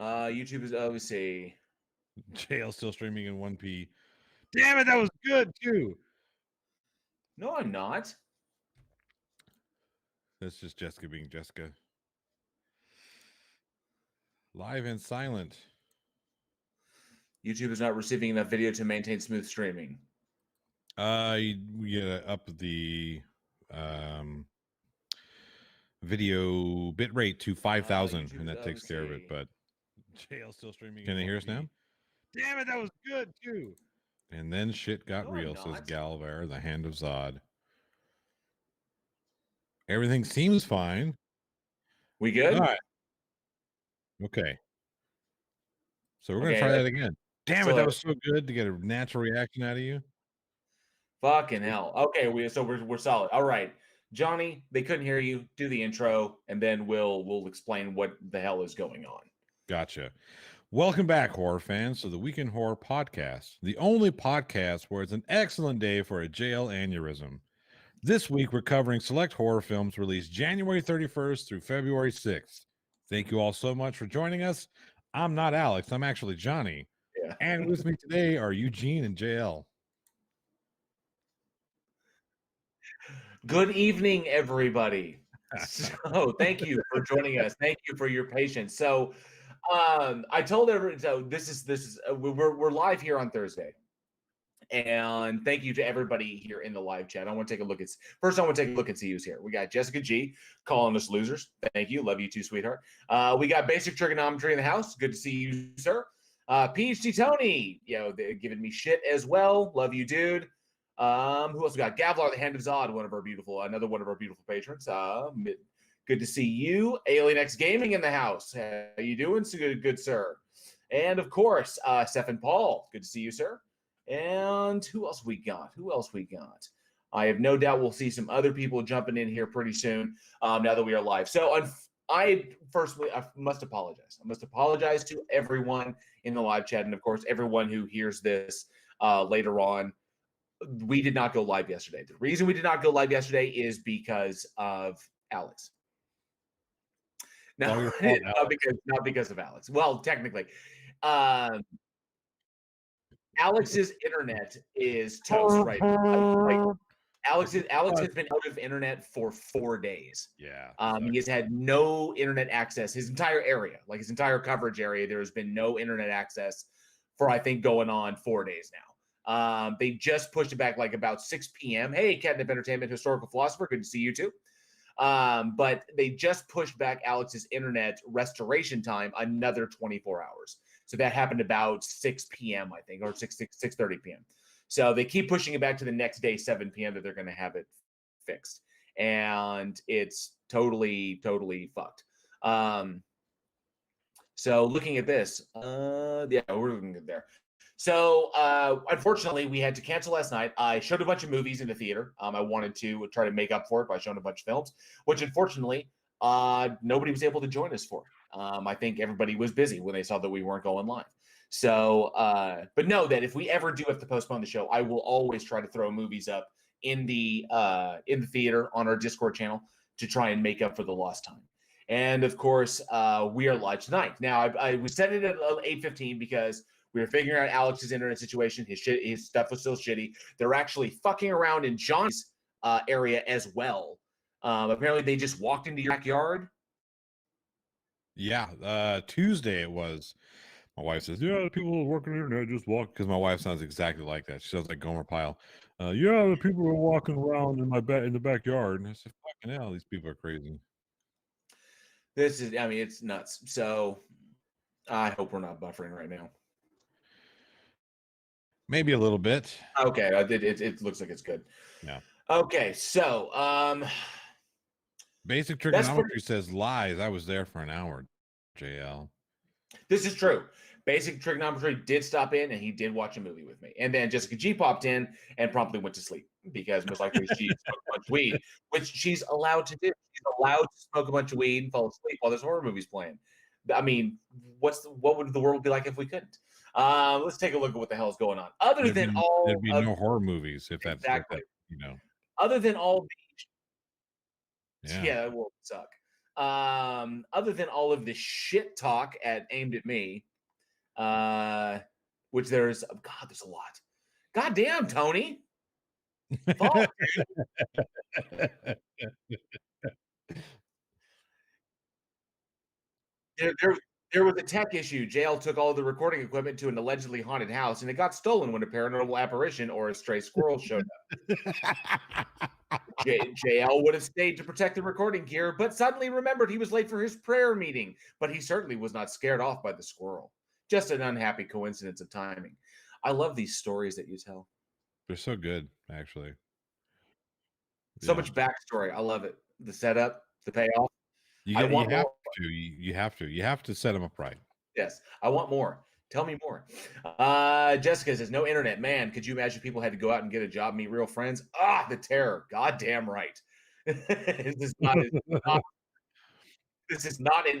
YouTube is, let me see. JL still streaming in 1P. Damn it, that was good too. No, I'm not. That's just Jessica being Jessica. Live and silent. YouTube is not receiving enough video to maintain smooth streaming. We gotta up the video bit rate to 5,000, and that takes care of it. But JL still streaming. Can they hear us now? Damn it, that was good too. And then shit got real, says Galvar, the Hand of Zod. Everything seems fine. We good? All right. Okay. So we're gonna try that again. Damn it, that was so good to get a natural reaction out of you. Fucking hell. Okay, we're solid. All right. Johnny, they couldn't hear you. Do the intro, and then we'll explain what the hell is going on. Gotcha. Welcome back, horror fans, to the Weekend Horror Podcast, the only podcast where it's an excellent day for a JL aneurysm. This week, we're covering select horror films released January 31st through February 6th. Thank you all so much for joining us. I'm not Alex. I'm actually Johnny. Yeah. And with me today are Eugene and JL. Good evening, everybody. So thank you for joining us. Thank you for your patience. So I told everyone, so this is we're live here on Thursday. And thank you to everybody here in the live chat. I want to take a look at first. I want to take a look and see who's here. We got Jessica G calling us losers. Thank you. Love you too, sweetheart. We got Basic Trigonometry in the house. Good to see you, sir. PhD Tony, they're giving me shit as well. Love you, dude. Who else we got? Gavlar, the Hand of Zod, another one of our beautiful patrons. Good to see you. Alien X Gaming in the house. How you doing? So good, sir. And of course, Stephen Paul. Good to see you, sir. And who else we got? I have no doubt we'll see some other people jumping in here pretty soon now that we are live. So I must apologize. I must apologize to everyone in the live chat and, of course, everyone who hears this later on. We did not go live yesterday. The reason we did not go live yesterday is because of Alex. No, not because of Alex. Well, technically. Alex's internet is toast right now. Alex has been out of internet for 4 days. Yeah. He has had no internet access. His entire area, like his entire coverage area, there has been no internet access for, I think, going on 4 days now. They just pushed it back like about 6 p.m. Hey, Catnip Entertainment, historical philosopher, good to see you too. But they just pushed back Alex's internet restoration time another 24 hours. So that happened about 6 p.m., I think, or 6:30 p.m. So they keep pushing it back to the next day, 7 p.m., that they're going to have it fixed. And it's totally, totally fucked. So looking at this, we're looking at there. So unfortunately, we had to cancel last night. I showed a bunch of movies in the theater. I wanted to try to make up for it by showing a bunch of films, which unfortunately nobody was able to join us for. I think everybody was busy when they saw that we weren't going live. So, but know that if we ever do have to postpone the show, I will always try to throw movies up in the theater on our Discord channel to try and make up for the lost time. And of course, we are live tonight. Now, we set it at 8:15 because we were figuring out Alex's internet situation. His stuff was still shitty. They're actually fucking around in John's area as well. Apparently, they just walked into your backyard. Yeah, Tuesday it was. My wife says, "Yeah, the people working on the internet just walk." Because my wife sounds exactly like that. She sounds like Gomer Pyle. Yeah, the people are walking around in the backyard, and I said, "Fucking hell, these people are crazy." It's nuts. So I hope we're not buffering right now. Maybe a little bit. Okay, it looks like it's good. Yeah. Okay, so Basic Trigonometry says lies. I was there for an hour, JL. This is true. Basic Trigonometry did stop in, and he did watch a movie with me. And then Jessica G popped in and promptly went to sleep because most likely she smoked a bunch of weed, which she's allowed to do. She's allowed to smoke a bunch of weed and fall asleep while there's horror movies playing. I mean, what would the world be like if we couldn't? Let's take a look at what the hell is going on. There'd be no horror movies if that's exactly. Other than all the it will suck. Other than all of the shit talk aimed at me, uh, which there's God, there's a lot. God damn, Tony. Fuck. There was a tech issue. JL took all of the recording equipment to an allegedly haunted house, and it got stolen when a paranormal apparition or a stray squirrel showed up. JL would have stayed to protect the recording gear, but suddenly remembered he was late for his prayer meeting. But he certainly was not scared off by the squirrel. Just an unhappy coincidence of timing. I love these stories that you tell. They're so good, actually. So Yeah. much backstory. I love it. The setup, the payoff. I You want have more. to. You have to set them up right. Yes, I want more. Tell me more. Jessica says, no internet. Man, could you imagine people had to go out and get a job, meet real friends? Ah, the terror. God damn right. this is not this is not an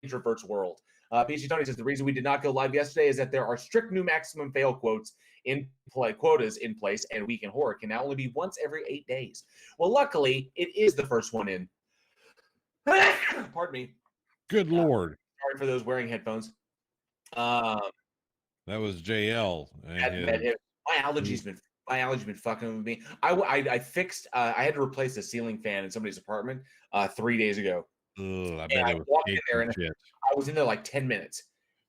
introvert's world. PG Tony says the reason we did not go live yesterday is that there are strict new maximum fail quotas in place, and Week in Horror can now only be once every 8 days. Well, luckily, it is the first one in. Pardon me. Good Lord. Sorry for those wearing headphones. Um, That was JL and that his. my allergies been fucking with me. I fixed. I had to replace the ceiling fan in somebody's apartment 3 days ago. Ugh, I And bet I it was walked in caked there in and shit. I was in there like 10 minutes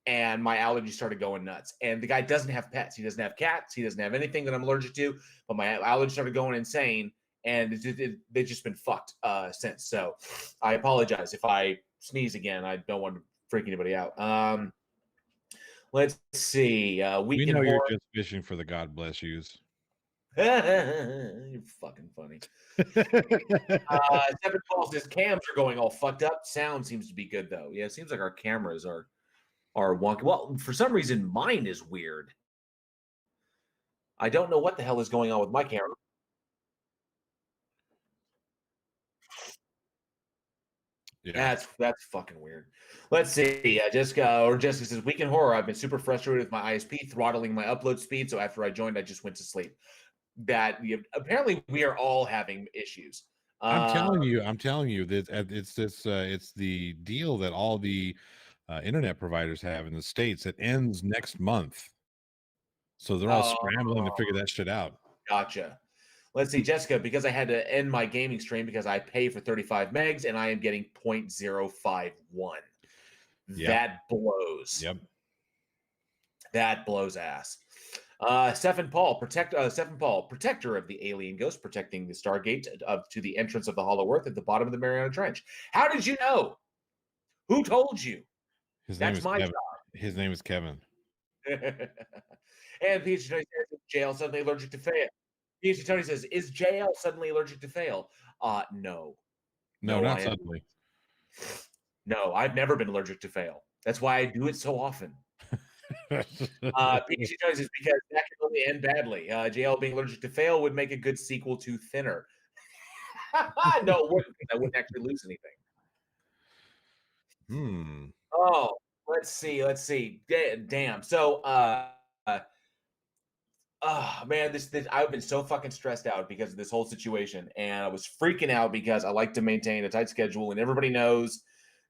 and my allergies started going nuts. And the guy doesn't have pets. He doesn't have cats. He doesn't have anything that I'm allergic to. But my allergies started going insane. And they've just been fucked since. So I apologize if I sneeze again. I don't want to freak anybody out. Let's see. We Week in know you're Horror. just fishing for the God bless yous. You're fucking funny. Seven Paul says cams are going all fucked up. Sound seems to be good though. Yeah, it seems like our cameras are wonky. Well, for some reason, mine is weird. I don't know what the hell is going on with my camera. Yeah. That's fucking weird. Let's see. Jessica says, Week in Horror. I've been super frustrated with my ISP throttling my upload speed. So after I joined, I just went to sleep. Apparently we are all having issues. I'm Uh, telling you that it's the deal that all the internet providers have in the States that ends next month. So they're all oh, scrambling to figure that shit out. gotcha. Let's see, Jessica, because I had to end my gaming stream because I pay for 35 megs and I am getting 0.051. Yep. That blows. Yep. That blows ass. Stephen Paul, protector of the alien ghost, protecting the Stargate to the entrance of the Hollow Earth at the bottom of the Mariana Trench. How did you know? Who told you? His name That's is my Kevin. His name is Kevin. job. And PhD Tony says, JL suddenly allergic to fail. PhD Tony says, is JL suddenly allergic to fail? No. No, No, not I am. suddenly. No, I've never been allergic to fail. That's why I do it so often. PhD Tony says, because that can only end badly. JL being allergic to fail would make a good sequel to Thinner. No, it wouldn't. I wouldn't actually lose anything. Hmm. Oh, let's see. Damn. So, oh man, this I've been so fucking stressed out because of this whole situation, and I was freaking out because I like to maintain a tight schedule, and everybody knows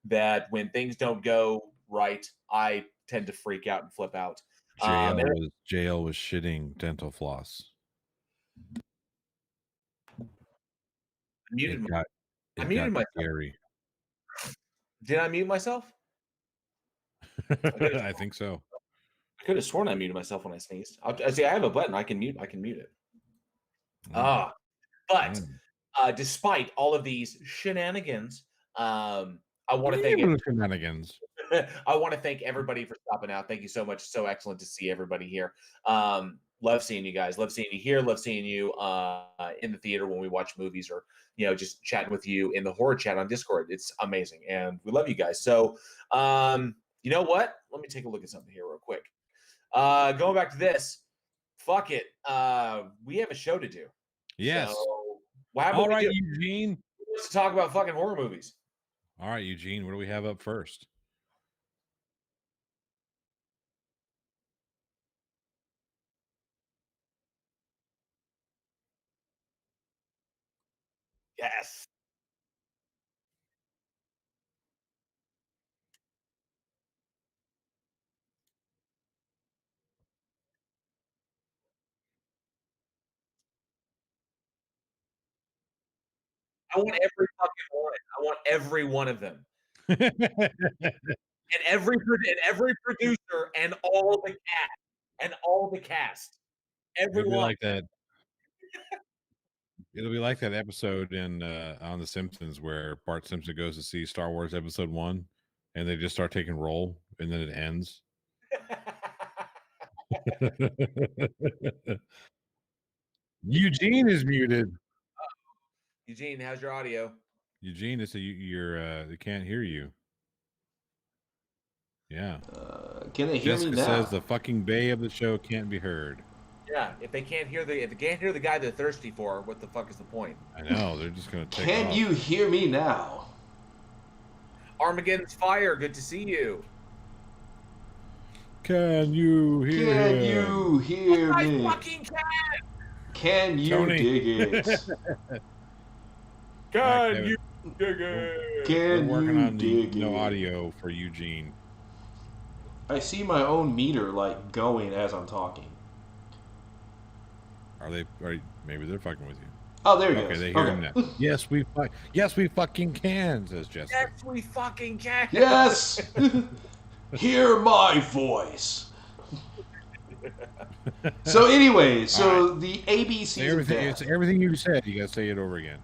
that when things don't go right, I tend to freak out and flip out. JL was shitting dental floss. Muted. It got I it got muted myself. scary. Did I mute myself? I think so. I could have sworn I muted myself when I sneezed. I see. I have a button. I can mute. I can mute it. Mm, But mm. despite all of these shenanigans, I want to thank Shenanigans. I want to thank everybody for stopping out. Thank you so much. So excellent to see everybody here. Love seeing you guys. Love seeing you here. Love seeing you in the theater when we watch movies or, just chatting with you in the horror chat on Discord. It's amazing. And we love you guys. So, you know what? Let me take a look at something here real quick. Going back to this, fuck it. We have a show to do. Yes. So, how about All we right, do? Eugene. Let's talk about fucking horror movies. All right, Eugene. What do we have up first? Yes. I want every fucking one. I want every one of them. And every producer and all the cast. It'll be Everyone. like that. It'll be like that episode in on The Simpsons where Bart Simpson goes to see Star Wars Episode 1, and they just start taking roll, and then it ends. Eugene is muted. Eugene, how's your audio? Eugene, it's they can't hear you. Yeah. Can they hear Jessica me now? says the fucking bay of the show can't be heard. Yeah, if they can't hear the guy they're thirsty for, what the fuck is the point? I know, they're just gonna take Can off. you hear me now? Armageddon's Fire, good to see you. Can you hear Can you hear I me? fucking can! Can you Tony. dig it? Can you dig it? We're Can working you on the dig no it? audio for Eugene. I see my own meter like going as I'm talking. Maybe they're fucking with you. Oh, there you go. Okay, they hear him now. Yes, we fucking can, says Jessica. Yes, we fucking can. Yes! Hear my voice. So anyway, the ABCs of It's Death. everything you said. You gotta say it over again.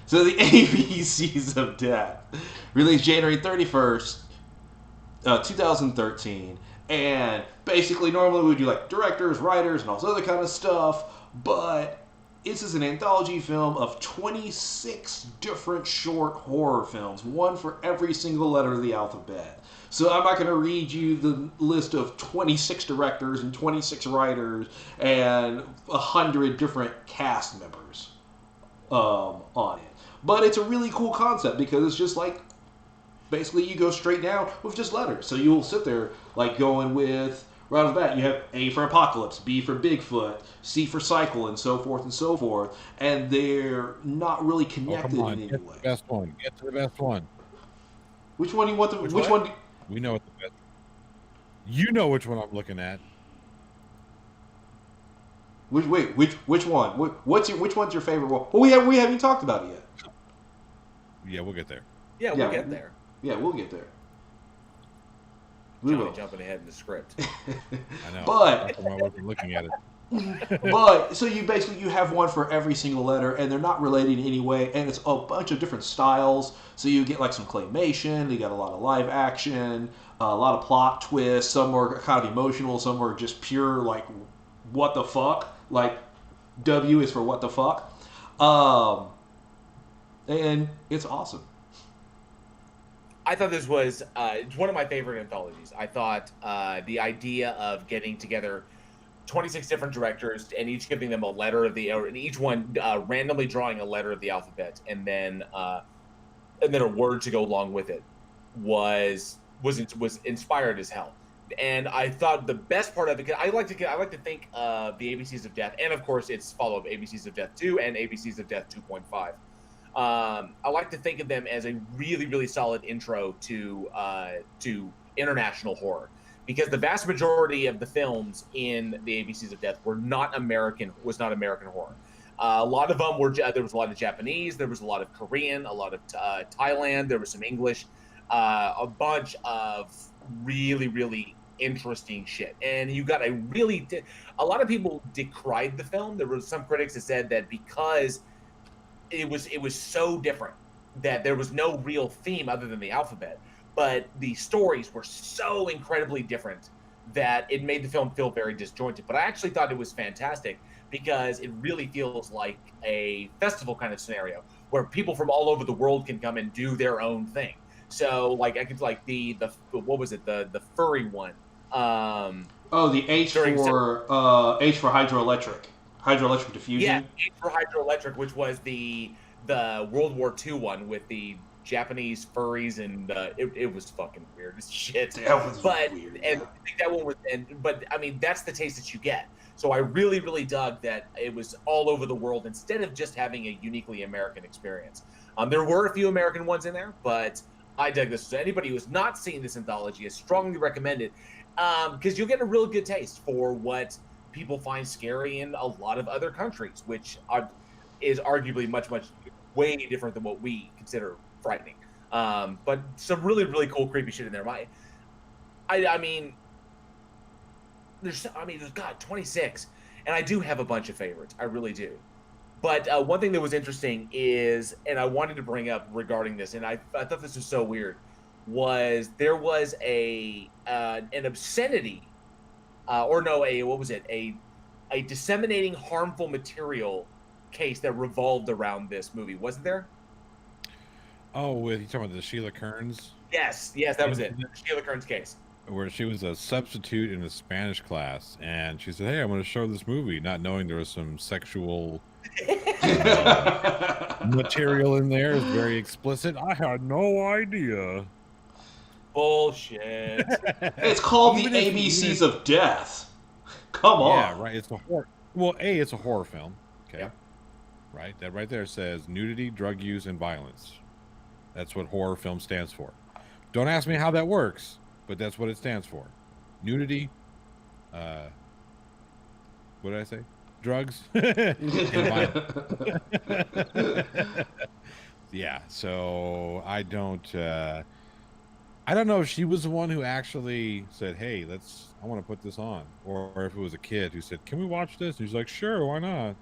So the ABCs of Death released January 31st, 2013. And basically, normally we do like directors, writers, and all this other kind of stuff. But this is an anthology film of 26 different short horror films, one for every single letter of the alphabet. So I'm not going to read you the list of 26 directors and 26 writers and 100 different cast members on it. But it's a really cool concept because it's just like, basically you go straight down with just letters. So you'll sit there like going with, right off the bat, you have A for Apocalypse, B for Bigfoot, C for Cycle, and so forth and so forth. And they're not really connected Come on, in any get to way. the best one. Get to the best one. Which one do you want? Which one? We know what the best. You know which one I'm looking at. Which one? Which one's your favorite one? Well, we haven't even talked about it yet. Yeah, we'll get there. Yeah, we'll get there. Yeah, we'll get there. We Johnny will. jumping ahead in the script. I know. But- That's why I wasn't looking at it. But so you have one for every single letter, and they're not related in any way, and it's a bunch of different styles. So you get like some claymation, you got a lot of live action, a lot of plot twists. Some are kind of emotional, some are just pure like what the fuck. Like W is for what the fuck, and it's awesome. I thought this was one of my favorite anthologies. I thought the idea of getting together 26 different directors and each giving them a letter of the, and each one randomly drawing a letter of the alphabet, and then a word to go along with it was inspired as hell. And I thought the best part of it, I like to think of the ABCs of Death, and of course its follow-up ABCs of Death 2 and ABCs of Death 2.5. I like to think of them as a really, really solid intro to international horror, because the vast majority of the films in the ABCs of Death were not American horror. A lot of them were. There was a lot of Japanese, there was a lot of Korean, a lot of Thailand, there was some English, a bunch of really, really interesting shit. And you got a lot of people decried the film. There were some critics that said that because it was so different that there was no real theme other than the alphabet, but the stories were so incredibly different that it made the film feel very disjointed. But I actually thought it was fantastic because it really feels like a festival kind of scenario where people from all over the world can come and do their own thing. So like I could like the what was it, the furry one? The H for hydroelectric diffusion. Yeah, H for hydroelectric, which was the World War II one with the Japanese furries, and it was fucking weird as shit. That was weird. And I think that one was, but I mean that's the taste that you get. So I really, really dug that it was all over the world instead of just having a uniquely American experience. There were a few American ones in there, but I dug this. So anybody who has not seen this anthology, I strongly recommend it, because you'll get a real good taste for what people find scary in a lot of other countries, which is arguably much, much way different than what we consider frightening. But some really, really cool, creepy shit in there. I mean, there's 26, and I do have a bunch of favorites. I really do. But one thing that was interesting is, and I wanted to bring up regarding this, and I thought this was so weird, was there was an obscenity, or no, what was it? A disseminating harmful material case that revolved around this movie, wasn't there? Oh, you talking about the Sheila Kearns? Yes, that was it. The Sheila Kearns case. Where she was a substitute in a Spanish class, and she said, "Hey, I'm going to show this movie," not knowing there was some sexual material in there. It's very explicit. I had no idea. Bullshit. It's called the ABCs of Death. Come on. Yeah, right. It's a horror. Well, it's a horror film. Okay. Yeah. Right. That right there says nudity, drug use, and violence. That's what horror film stands for. Don't ask me how that works, but that's what it stands for. Nudity. What did I say? Drugs and violence. Yeah. So I don't know if she was the one who actually said, "Hey, I want to put this on," or if it was a kid who said, "Can we watch this?" And he's like, "Sure, why not?"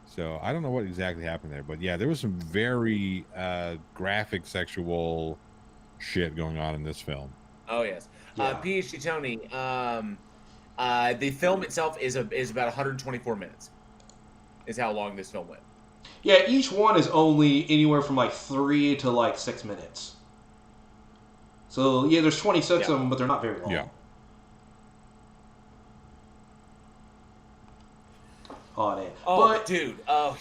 So I don't know what exactly happened there, but yeah, there was some very graphic sexual shit going on in this film. Oh yes. Yeah. PhD Tony, the film itself is about 124 minutes. Is how long this film went. Yeah, each one is only anywhere from like 3 to like 6 minutes. So yeah, there's 26 of them, but they're not very long. Yeah. On it. Oh, but, dude. Go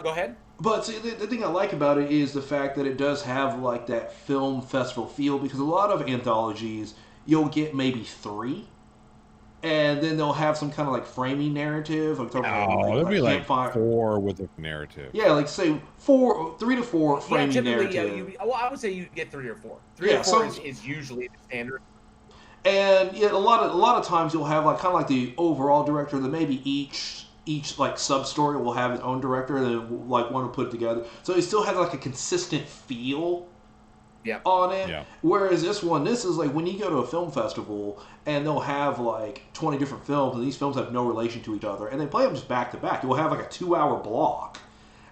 ahead. But see, the thing I like about it is the fact that it does have like that film festival feel, because a lot of anthologies you'll get maybe 3, and then they'll have some kind of like framing narrative. There'll be like 4 with a narrative. Yeah, like say 3 to 4 framing narrative. I would say you get 3 or 4. 3 or 4 is usually the standard. And yeah, a lot of times you'll have like kind of like the overall director. That maybe each like sub story will have its own director and like want to put it together. So it still has like a consistent feel. Yeah. On it. Yeah. Whereas this is like when you go to a film festival and they'll have like 20 different films, and these films have no relation to each other, and they play them just back to back. You'll have like a 2-hour block,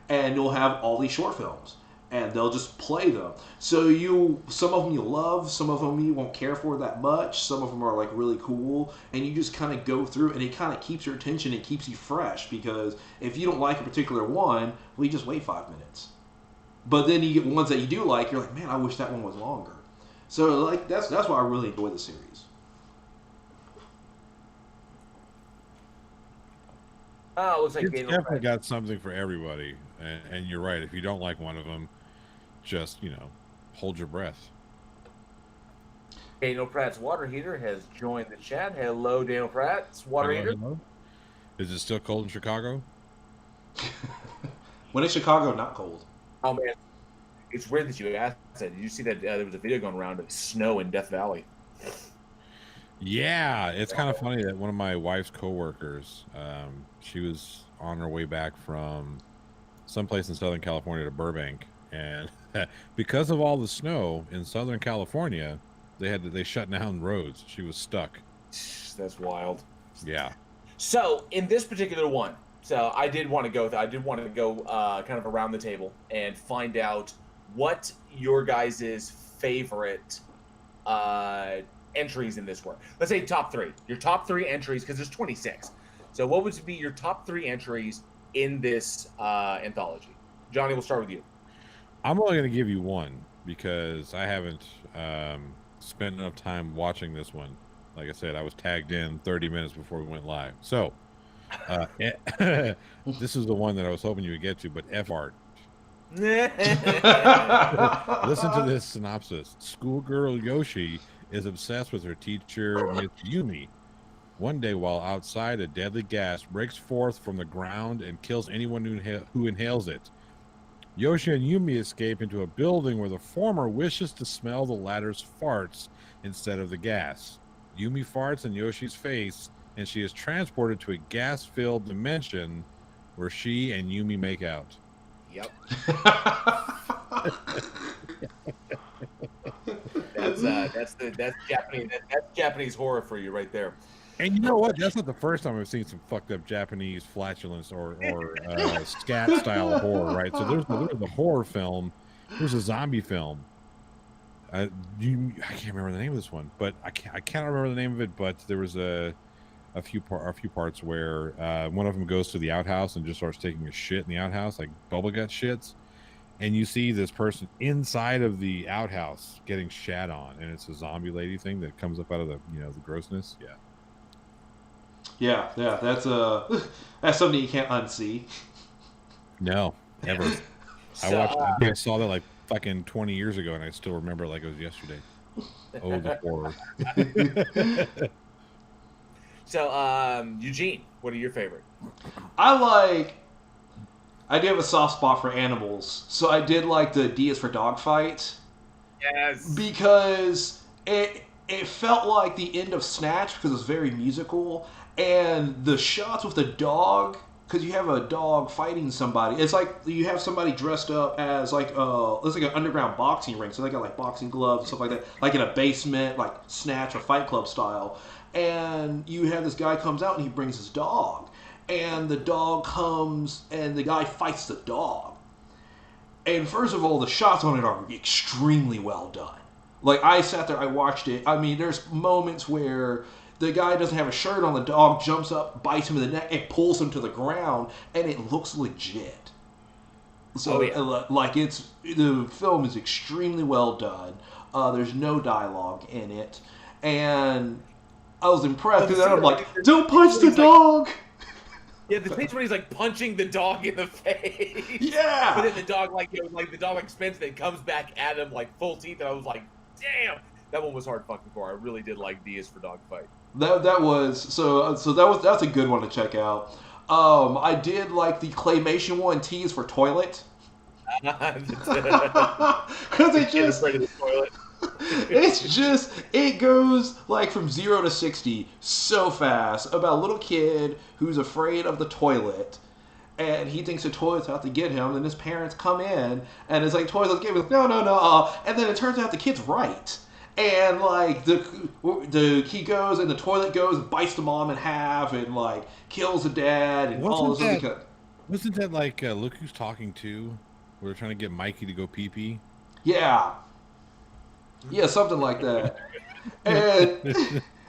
and you'll have all these short films, and they'll just play them. So some of them you love, some of them you won't care for that much, some of them are like really cool, and you just kind of go through, and it kind of keeps your attention and keeps you fresh, because if you don't like a particular one, well, you just wait 5 minutes. But then you get ones that you do like, you're like, man, I wish that one was longer. So like that's why I really enjoy the series. Oh, it looks like It's definitely got something for everybody, and you're right. If you don't like one of them, just hold your breath. Daniel Pratt's water heater has joined the chat. Hello, Daniel Pratt's water heater. Hello? Is it still cold in Chicago? When is Chicago not cold? Oh man, it's weird that you asked that. Did you see that there was a video going around of snow in Death Valley? Yeah, it's kind of funny that one of my wife's coworkers, she was on her way back from someplace in Southern California to Burbank, and because of all the snow in Southern California, they shut down roads. She was stuck. That's wild. Yeah. So in this particular one, I did want to go kind of around the table and find out what your guys' favorite entries in this were. Let's say top 3. Your top 3 entries, because there's 26. So what would be your top 3 entries in this anthology? Johnny, we'll start with you. I'm only going to give you one because I haven't spent enough time watching this one. Like I said, I was tagged in 30 minutes before we went live. So this is the one that I was hoping you would get to, but F art. Listen to this synopsis. Schoolgirl Yoshi is obsessed with her teacher, Miss Yumi. One day, while outside, a deadly gas breaks forth from the ground and kills anyone who inhales it. Yoshi and Yumi escape into a building where the former wishes to smell the latter's farts instead of the gas. Yumi farts in Yoshi's face, and she is transported to a gas-filled dimension where she and Yumi make out. Yep. That's Japanese horror for you right there. And you know what? That's not the first time I've seen some fucked up Japanese flatulence or scat style horror, right? So there's a horror film, there's a zombie film. I can't remember the name of this one, but I can't remember the name of it. But there was a few parts where one of them goes to the outhouse and just starts taking a shit in the outhouse, like bubble gut shits, and you see this person inside of the outhouse getting shat on, and it's a zombie lady thing that comes up out of the the grossness. Yeah, that's something you can't unsee. No, ever. So, I saw that like fucking 20 years ago, and I still remember it like it was yesterday. Oh, the horror. So, Eugene, what are your favorite? I do have a soft spot for animals, so I did like the D is for Dogfight. Yes. Because it felt like the end of Snatch because it was very musical, and the shots with the dog, because you have a dog fighting somebody. It's like you have somebody dressed up as it's like an underground boxing ring, so they got like boxing gloves and stuff like that, like in a basement, like Snatch or Fight Club style. And you have this guy comes out and he brings his dog, and the dog comes and the guy fights the dog. And first of all, the shots on it are extremely well done. Like, I sat there, I watched it. I mean, there's moments where the guy doesn't have a shirt on, the dog jumps up, bites him in the neck, and pulls him to the ground, and it looks legit. So, the film is extremely well done. There's no dialogue in it. And I was impressed, because I'm like, don't punch the dog! Yeah, the scenes where he's like punching the dog in the face. Yeah. But then the dog the dog spins and comes back at him like full teeth, and I was like, damn, that one was hard fucking for. I really did like D is for Dogfight. That's a good one to check out. I did like the claymation one, T is for Toilet. Because it goes like from 0 to 60 so fast about a little kid who's afraid of the toilet, and he thinks the toilet's out to get him. Then his parents come in, and it's like, toilet's get him. No. And then it turns out the kid's right. And like he goes and the toilet goes and bites the mom in half and like kills the dad and all this other kind. Wasn't that like Look Who's Talking To? We were trying to get Mikey to go pee pee. Yeah, something like that. And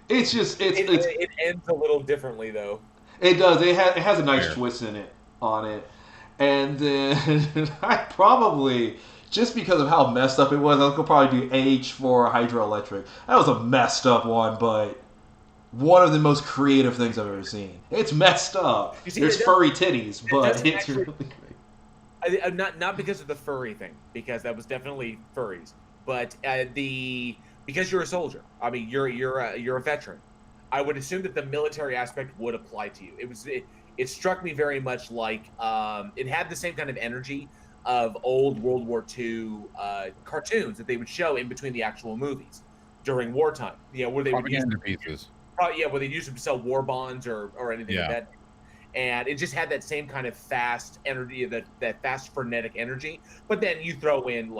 it ends a little differently though. It does. It has a nice twist on it. And then I probably, just because of how messed up it was, I could probably do H for Hydroelectric. That was a messed up one, but one of the most creative things I've ever seen. It's messed up. There's furry titties, but it's really great. Not because of the furry thing, because that was definitely furries, but because you're a soldier. I mean, you're a veteran. I would assume that the military aspect would apply to you. It struck me very much like it had the same kind of energy of old World War II cartoons that they would show in between the actual movies during wartime. Where they would use pieces. Where they used them to sell war bonds or anything like that. And it just had that same kind of fast energy, that fast frenetic energy. But then you throw in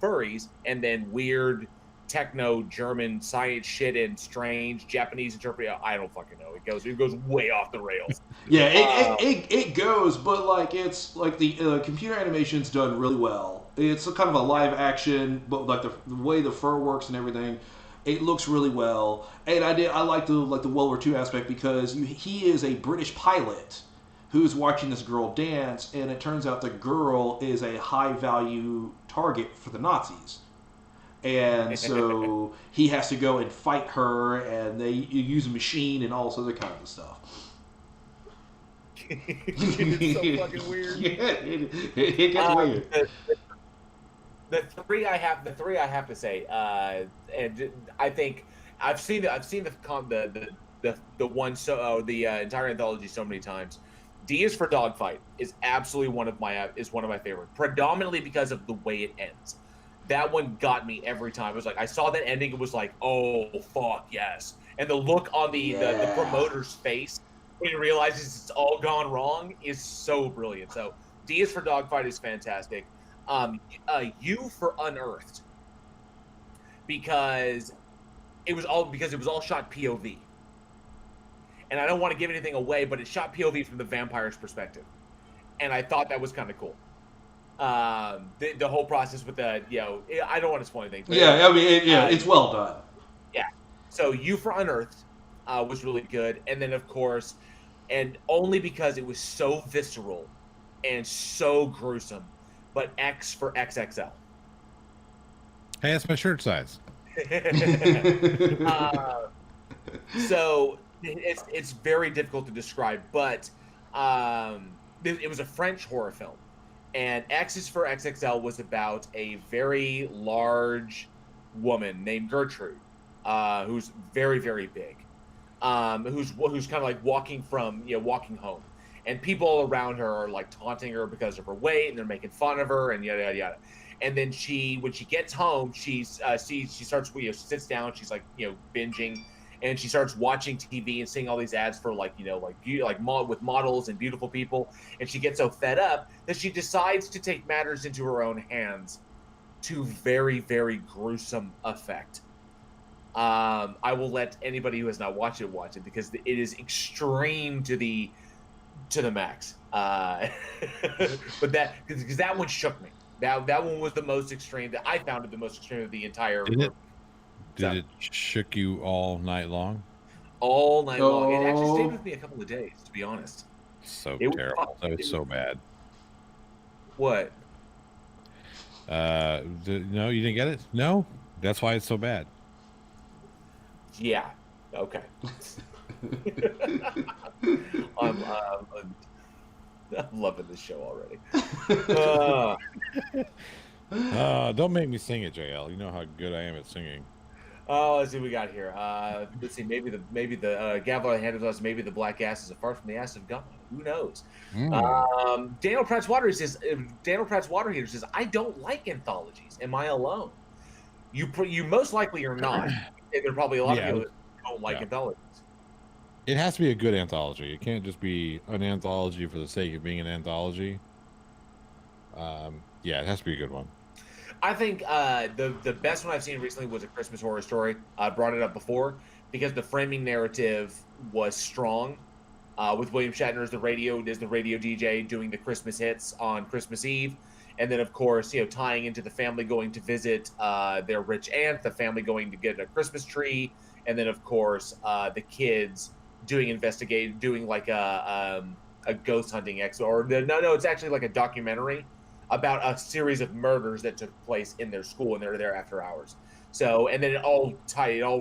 furries and then weird techno German science shit and strange Japanese interpretation. I don't fucking know. It goes way off the rails. Yeah, it goes, but like it's like the computer animation's done really well. It's a kind of a live action, but like the way the fur works and everything, it looks really well. And I like the World War II aspect because he is a British pilot who's watching this girl dance, and it turns out the girl is a high value target for the Nazis. And so he has to go and fight her, and they use a machine and all this other kind of stuff. It's so fucking weird. Yeah, it gets weird. The three I have to say, and I think I've seen the entire anthology so many times. D is for Dogfight is absolutely one of my favorite, predominantly because of the way it ends. That one got me every time. It was like I saw that ending, it was like, oh fuck yes, and the look on the promoter's face when he realizes it's all gone wrong is so brilliant. So D is for Dogfight is fantastic. U for Unearthed, because it was all shot POV. And I don't want to give anything away, but it shot POV from the vampire's perspective, and I thought that was kind of cool. The whole process with the, I don't want to spoil anything. But yeah, I mean, it's well done. Yeah. So U for Unearthed was really good, and then of course, and only because it was so visceral and so gruesome, but X for XXL. Hey, that's my shirt size. So it's very difficult to describe, but it was a French horror film, and X is for XXL was about a very large woman named Gertrude, who's very, very big, who's kind of like walking home, and people around her are like taunting her because of her weight, and they're making fun of her, and yada yada yada. And then when she gets home, she starts, sits down, she's like, binging, and she starts watching TV and seeing all these ads for with models and beautiful people, and she gets so fed up that she decides to take matters into her own hands, to very, very gruesome effect. I will let anybody who has not watched it watch it, because it is extreme to the max. But because that one shook me. That one was the most extreme. That I found it the most extreme of the entire. Did it shook you all night long? All night long. It actually stayed with me a couple of days, to be honest. So terrible. That was so bad. What? No, you didn't get it? No? That's why it's so bad. Yeah. Okay. I'm loving this show already. Don't make me sing it, JL. You know how good I am at singing. Oh, let's see what we got here. Let's see. Maybe the gavel handed us. Maybe the black ass is apart from the ass of God. Who knows? Daniel Pratt's Water says. Daniel Pratt's Water Heater says, "I don't like anthologies. Am I alone? You most likely are not. There are probably a lot of people that don't like anthologies. It has to be a good anthology. It can't just be an anthology for the sake of being an anthology. Yeah, it has to be a good one. I think the best one I've seen recently was A Christmas Horror Story. I brought it up before because the framing narrative was strong. With William Shatner as the radio DJ doing the Christmas hits on Christmas Eve, and then of course tying into the family going to visit their rich aunt, the family going to get a Christmas tree, and then of course the kids doing like a ghost hunting it's actually like a documentary about a series of murders that took place in their school, and they're there after hours. So, and then it all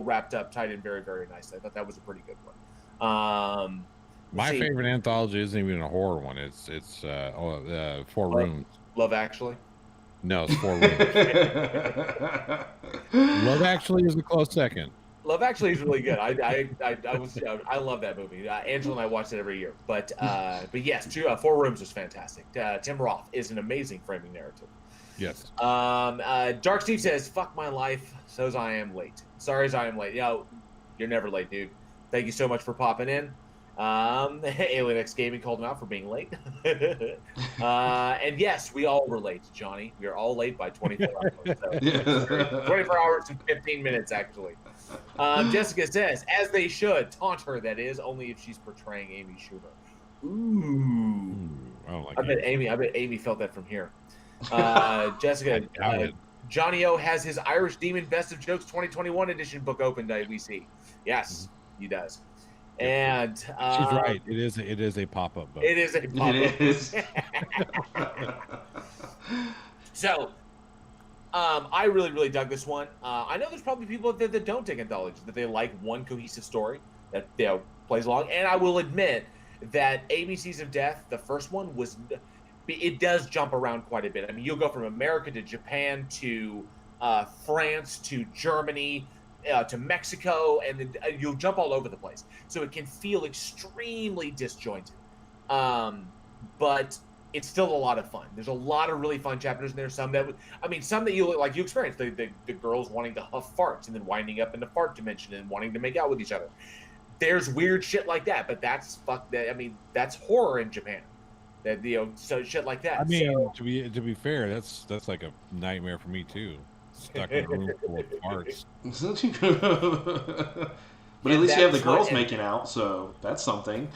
wrapped up, tied in very, very nicely. I thought that was a pretty good one. My favorite anthology isn't even a horror one. It's 4 Rooms. Love Actually? No, it's 4 Rooms. Love Actually is a close second. Love Actually is really good. I love that movie. Angela and I watch it every year. But yes, 4 Rooms was fantastic. Tim Roth is an amazing framing narrative. Yes. Dark Steve says, "Fuck my life, so's I am late." Sorry as I am late. You're never late, dude. Thank you so much for popping in. Alien X Gaming called him out for being late. And yes, we all were late, Johnny. We are all late by 24 hours. So 24 hours and 15 minutes, actually. Jessica says, "As they should. Taunt her, that is, only if she's portraying Amy Schumer." Ooh. I don't like I bet Amy felt that from here. Jessica, Johnny O has his Irish Demon Best of Jokes 2021 edition book opened at WC. Yes, he does. And she's right. It is a pop-up book. It is a pop-up. So, I really, really dug this one. I know there's probably people that don't take anthologies, that they like one cohesive story that plays along. And I will admit that ABCs of Death, the first one, it does jump around quite a bit. I mean, you'll go from America to Japan to France to Germany to Mexico, and then you'll jump all over the place. So it can feel extremely disjointed. But it's still a lot of fun. There's a lot of really fun chapters in there. Some that you experience. The girls wanting to huff farts and then winding up in the fart dimension and wanting to make out with each other. There's weird shit like that, but that's horror in Japan. That so shit like that. I mean, to be fair, that's like a nightmare for me too. Stuck in a room full of farts. But at And least you have the that's what, girls making out, so that's something.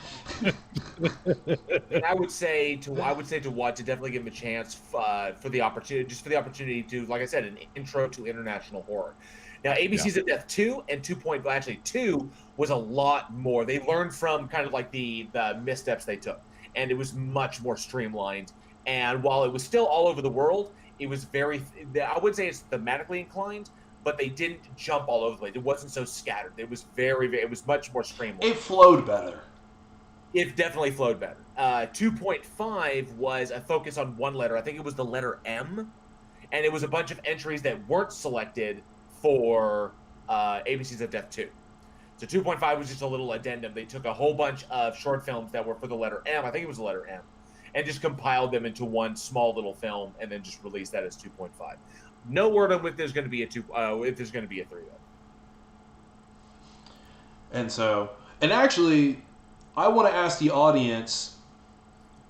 and I would say to watch to definitely give him a chance for the opportunity to, like I said, an intro to international horror. Now, ABCs of Death 2 and 2. Actually, 2 was a lot more. They learned from kind of like the missteps they took, and it was much more streamlined. And while it was still all over the world, it was very, I would say it's thematically inclined, but they didn't jump all over the place. It wasn't so scattered. It was it was much more streamlined. It flowed better. It definitely flowed better. 2.5 was a focus on one letter. I think it was the letter M, and it was a bunch of entries that weren't selected for ABCs of Death 2. So 2.5 was just a little addendum. They took a whole bunch of short films that were for the letter M, I think it was the letter M, and just compiled them into one small little film, and then just released that as 2.5. No word on if there's going to be a 3 though. And actually, I want to ask the audience,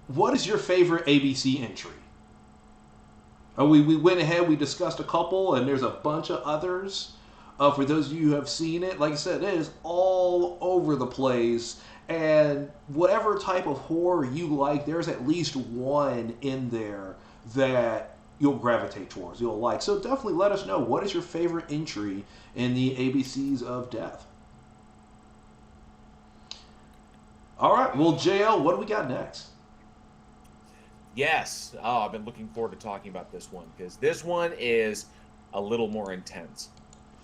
what is your favorite ABC entry? We went ahead, we discussed a couple, and there's a bunch of others. For those of you who have seen it, like I said, it is all over the place. And whatever type of horror you like, there's at least one in there that you'll gravitate towards, you'll like. So definitely let us know, what is your favorite entry in the ABCs of Death? All right, well, JL, what do we got next? Yes. Oh, I've been looking forward to talking about this one, because this one is a little more intense.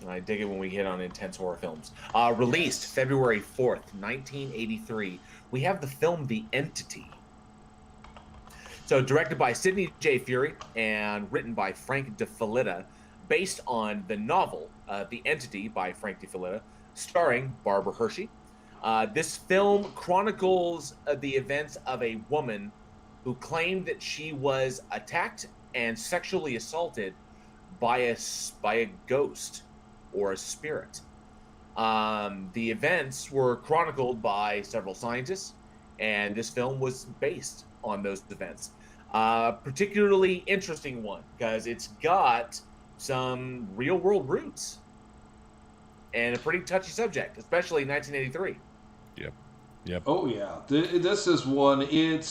And I dig it when we hit on intense horror films. Released February 4th, 1983. We have the film The Entity. So directed by Sidney J. Fury and written by Frank DeFelitta, based on the novel The Entity by Frank DeFelitta, starring Barbara Hershey. This film chronicles the events of a woman who claimed that she was attacked and sexually assaulted by a ghost or a spirit. The events were chronicled by several scientists, and this film was based on those events. Particularly interesting one, because it's got some real world roots and a pretty touchy subject, especially in 1983. Yep. Oh yeah, this is one. It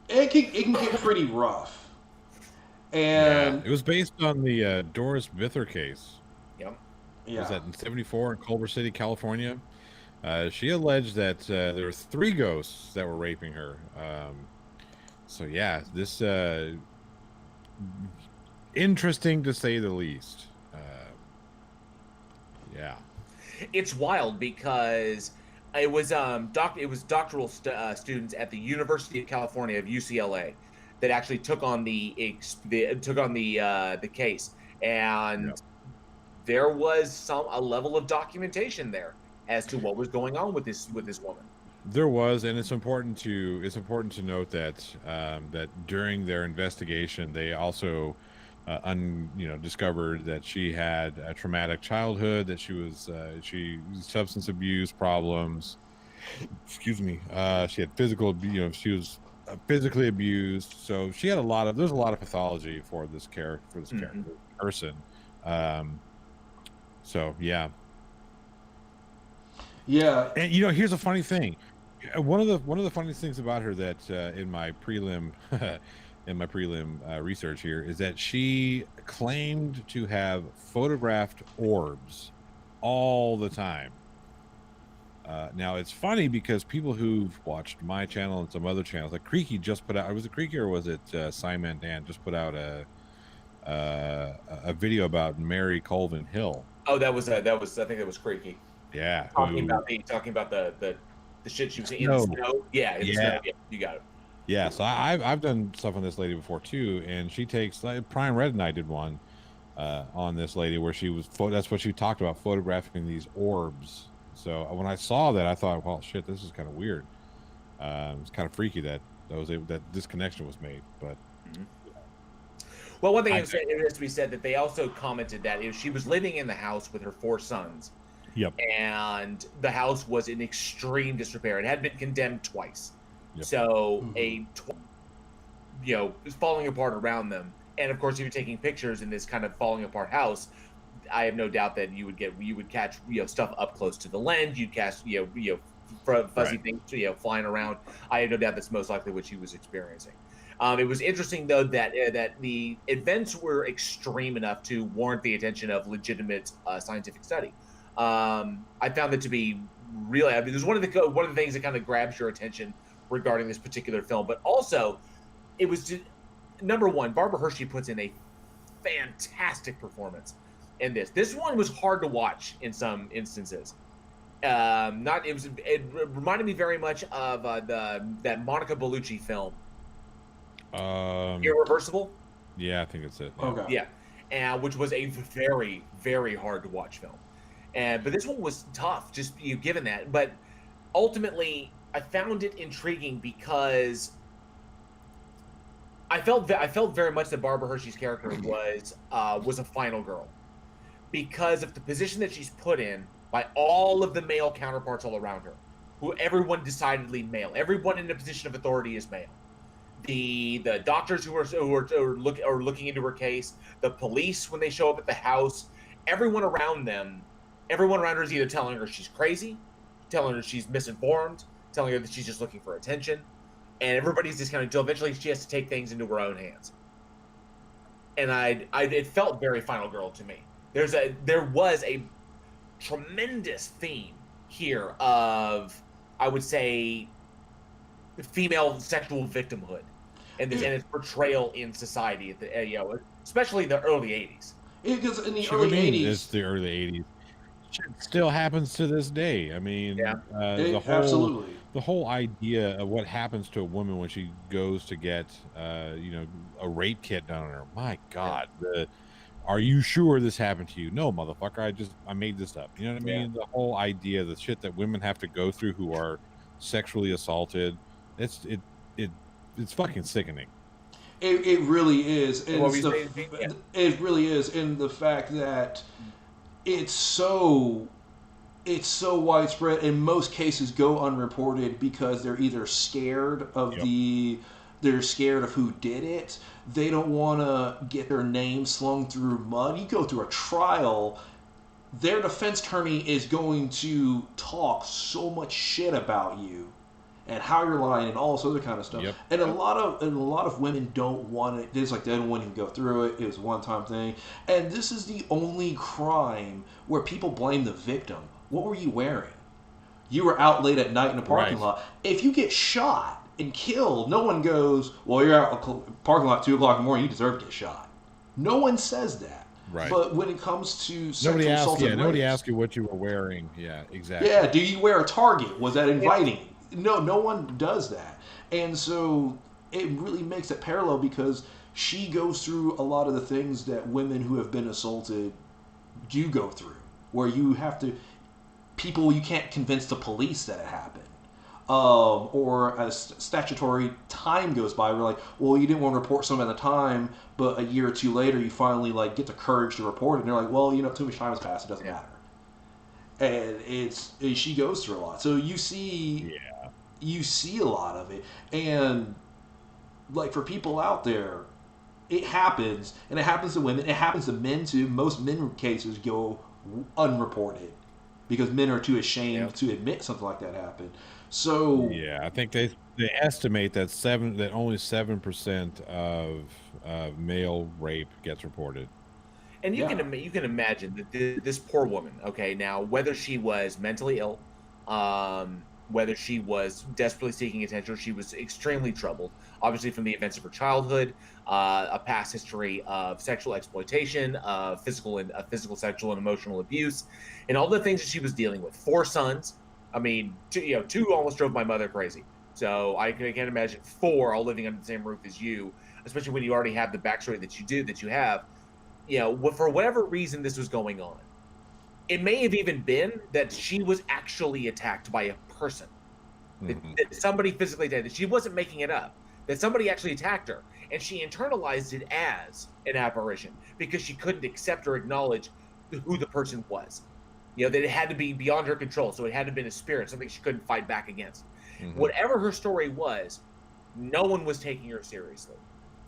can get pretty rough. And yeah, it was based on the Doris Bither case. Yep. Yeah. Was that in '74 in Culver City, California? She alleged that there were 3 ghosts that were raping her. So yeah, this interesting to say the least. Yeah. It's wild because it was doctoral students at the University of California of UCLA that actually took on the case, and there was a level of documentation there as to what was going on with this woman. There was, and it's important to note that that during their investigation, they also discovered that she had a traumatic childhood, that she substance abuse problems. Excuse me. She had physical abuse. She was physically abused. So she had there's a lot of pathology for this character, person. So yeah. Yeah. And here's a funny thing. One of the funniest things about her that in my prelim research here is that she claimed to have photographed orbs all the time. Now it's funny because people who've watched my channel and some other channels, like Creaky just put out, was it Creaky or was it Simon Dan just put out a video about Mary Colvin Hill. Oh, I think that was Creaky. Yeah. Talking about the shit she was in the snow. Yeah, in the snow. Yeah, you got it. Yeah, so I've done stuff on this lady before too, and she takes, like, Prime Red and I did one on this lady where she was that's what she talked about, photographing these orbs. So when I saw that, I thought, well, shit, this is kind of weird. It's kind of freaky that this connection was made. But well, one thing it has to be said that they also commented that if she was living in the house with her 4 sons. Yep. And the house was in extreme disrepair. It had been condemned twice. Yep. So is falling apart around them. And of course, if you're taking pictures in this kind of falling apart house, I have no doubt that you would catch stuff up close to the lens. You'd catch fuzzy things flying around. I have no doubt that's most likely what she was experiencing. It was interesting though that the events were extreme enough to warrant the attention of legitimate scientific study. I found that to be really. I mean, there's one of the things that kind of grabs your attention regarding this particular film, but also it was just, number one, Barbara Hershey puts in a fantastic performance in this. This one was hard to watch in some instances. It reminded me very much of that Monica Bellucci film, Irreversible. Yeah, I think that's it. Yeah. Okay. Yeah, and which was a very, very hard to watch film. But this one was tough, just given that. But ultimately, I found it intriguing because I felt very much that Barbara Hershey's character was a final girl because of the position that she's put in by all of the male counterparts all around her, who everyone decidedly male. Everyone in a position of authority is male. The doctors who are looking into her case, the police when they show up at the house, everyone around her is either telling her she's crazy, telling her she's misinformed, telling her that she's just looking for attention, and everybody's discounting until eventually she has to take things into her own hands. And it felt very Final Girl to me. There was a tremendous theme here of, I would say, female sexual victimhood and its portrayal in society, especially the early 80s. Because in the early 80s, it's the early 80s. Shit still happens to this day. I mean, absolutely. The whole idea of what happens to a woman when she goes to get, a rape kit done on her. My God, are you sure this happened to you? No, motherfucker. I made this up. You know what I mean? The whole idea, the shit that women have to go through who are sexually assaulted. It's fucking sickening. It really is. And it really is. And the fact that it's so widespread, in most cases go unreported because they're either scared of they're scared of who did it. They don't want to get their name slung through mud. You go through a trial, their defense attorney is going to talk so much shit about you and how you're lying and all this other kind of stuff. Yep. And a lot of women don't want it. It's like they don't want to go through it. It was a one-time thing. And this is the only crime where people blame the victim. What were you wearing? You were out late at night in a parking lot. If you get shot and killed, no one goes, well, you're out in the parking lot at 2 o'clock in the morning, you deserve to get shot. No one says that. Right. But when it comes to sexual assault and nobody rapes, asks you what you were wearing. Yeah, exactly. Yeah, do you wear a Target? Was that inviting? No one does that. And so it really makes it parallel because she goes through a lot of the things that women who have been assaulted do go through, where you can't convince the police that it happened. Or as statutory time goes by, we're like, well, you didn't want to report something at the time, but a year or two later, you finally get the courage to report it, and they're like, well, too much time has passed, it doesn't matter. And she goes through a lot, so you see a lot of it, and for people out there, it happens, and it happens to women, it happens to men too. Most men cases go unreported because men are too ashamed to admit something like that happened. So I think they estimate that only 7% of male rape gets reported. And you can imagine that this poor woman. Okay, now whether she was mentally ill, whether she was desperately seeking attention, or she was extremely troubled, obviously from the events of her childhood, a past history of sexual exploitation, physical, sexual, and emotional abuse, and all the things that she was dealing with. 4 sons. I mean, 2 almost drove my mother crazy. So I can't imagine 4 all living under the same roof as you, especially when you already have the backstory that you have. For whatever reason this was going on. It may have even been that she was actually attacked by a person. Mm-hmm. That somebody physically did. That she wasn't making it up. That somebody actually attacked her. And she internalized it as an apparition because she couldn't accept or acknowledge who the person was. That it had to be beyond her control. So it had to have been a spirit, something she couldn't fight back against. Whatever her story was, no one was taking her seriously.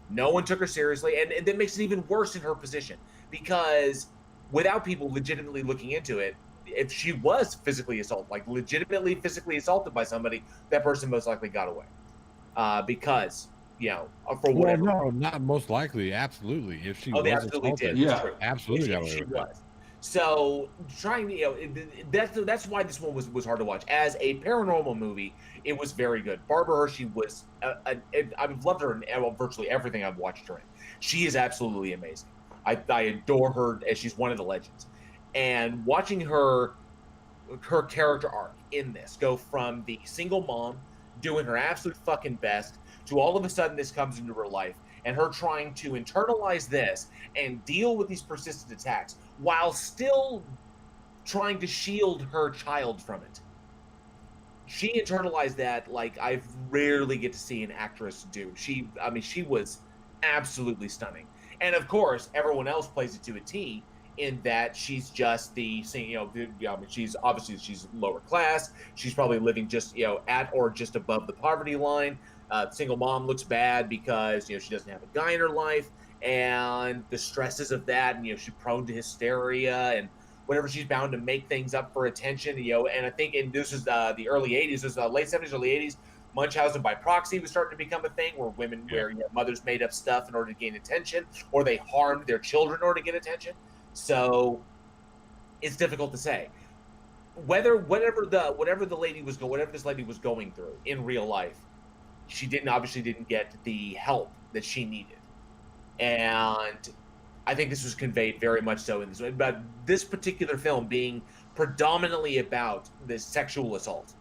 No one took her seriously, and that makes it even worse in her position, because without people legitimately looking into it, if she was physically assaulted, like legitimately physically assaulted by somebody, that person most likely got away, because for Well, whatever. no, not most likely. Absolutely, if she Oh, they was absolutely assaulted, did. It's Yeah. true. absolutely got If away she with it. was. So trying to, that's why this one was hard to watch. As a paranormal movie, it was very good. Barbara Hershey was, I've loved her in virtually everything I've watched her in. She is absolutely amazing. I adore her, as she's one of the legends. And watching her character arc in this go from the single mom doing her absolute fucking best to all of a sudden this comes into her life and her trying to internalize this and deal with these persistent attacks while still trying to shield her child from it. She internalized that like I rarely get to see an actress do. She was absolutely stunning. And of course, everyone else plays it to a T in that she's just she's obviously she's lower class. She's probably living just, at or just above the poverty line. Single mom looks bad because, she doesn't have a guy in her life, and the stresses of that, and, she's prone to hysteria and whenever she's bound to make things up for attention, and I think this was the early 80s, this was late 70s, early 80s, Munchausen by proxy was starting to become a thing where where mothers made up stuff in order to gain attention, or they harmed their children in order to get attention. So it's difficult to say whatever this lady was going through in real life, she obviously didn't get the help that she needed. And I think this was conveyed very much so in this way. But this particular film being predominantly about this sexual assault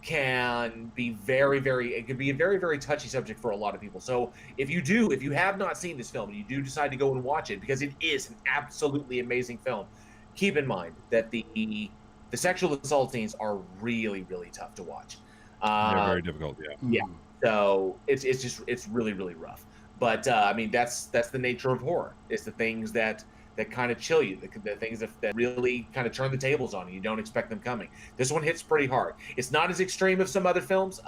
can be it can be a very, very touchy subject for a lot of people. So if you have not seen this film and you do decide to go and watch it, because it is an absolutely amazing film, keep in mind that the sexual assault scenes are really, really tough to watch. They're very difficult. Yeah. So it's really, really rough. But that's the nature of horror. It's the things that kind of chill you, the things that really kind of turn the tables on you. You don't expect them coming. This one hits pretty hard. It's not as extreme as some other films.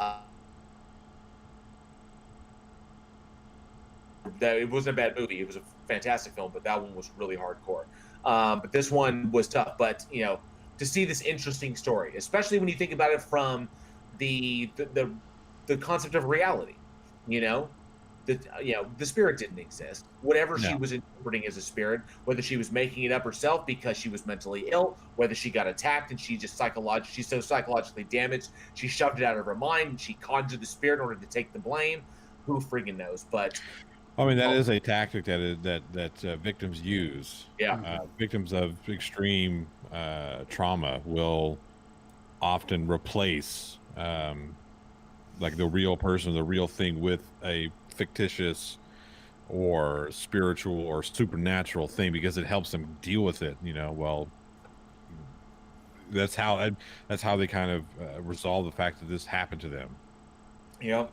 That it wasn't a bad movie. It was a fantastic film, but that one was really hardcore. But this one was tough. But to see this interesting story, especially when you think about it from the concept of reality, the spirit didn't exist. Whatever she was interpreting as a spirit, whether she was making it up herself because she was mentally ill, whether she got attacked and she's so psychologically damaged, she shoved it out of her mind and she conjured the spirit in order to take the blame. Who freaking knows? But I mean, that is a tactic that victims use. Yeah. Victims of extreme trauma will often replace like the real person, the real thing, with a fictitious or spiritual or supernatural thing because it helps them deal with it. Well, that's how they kind of resolve the fact that this happened to them. Yeah.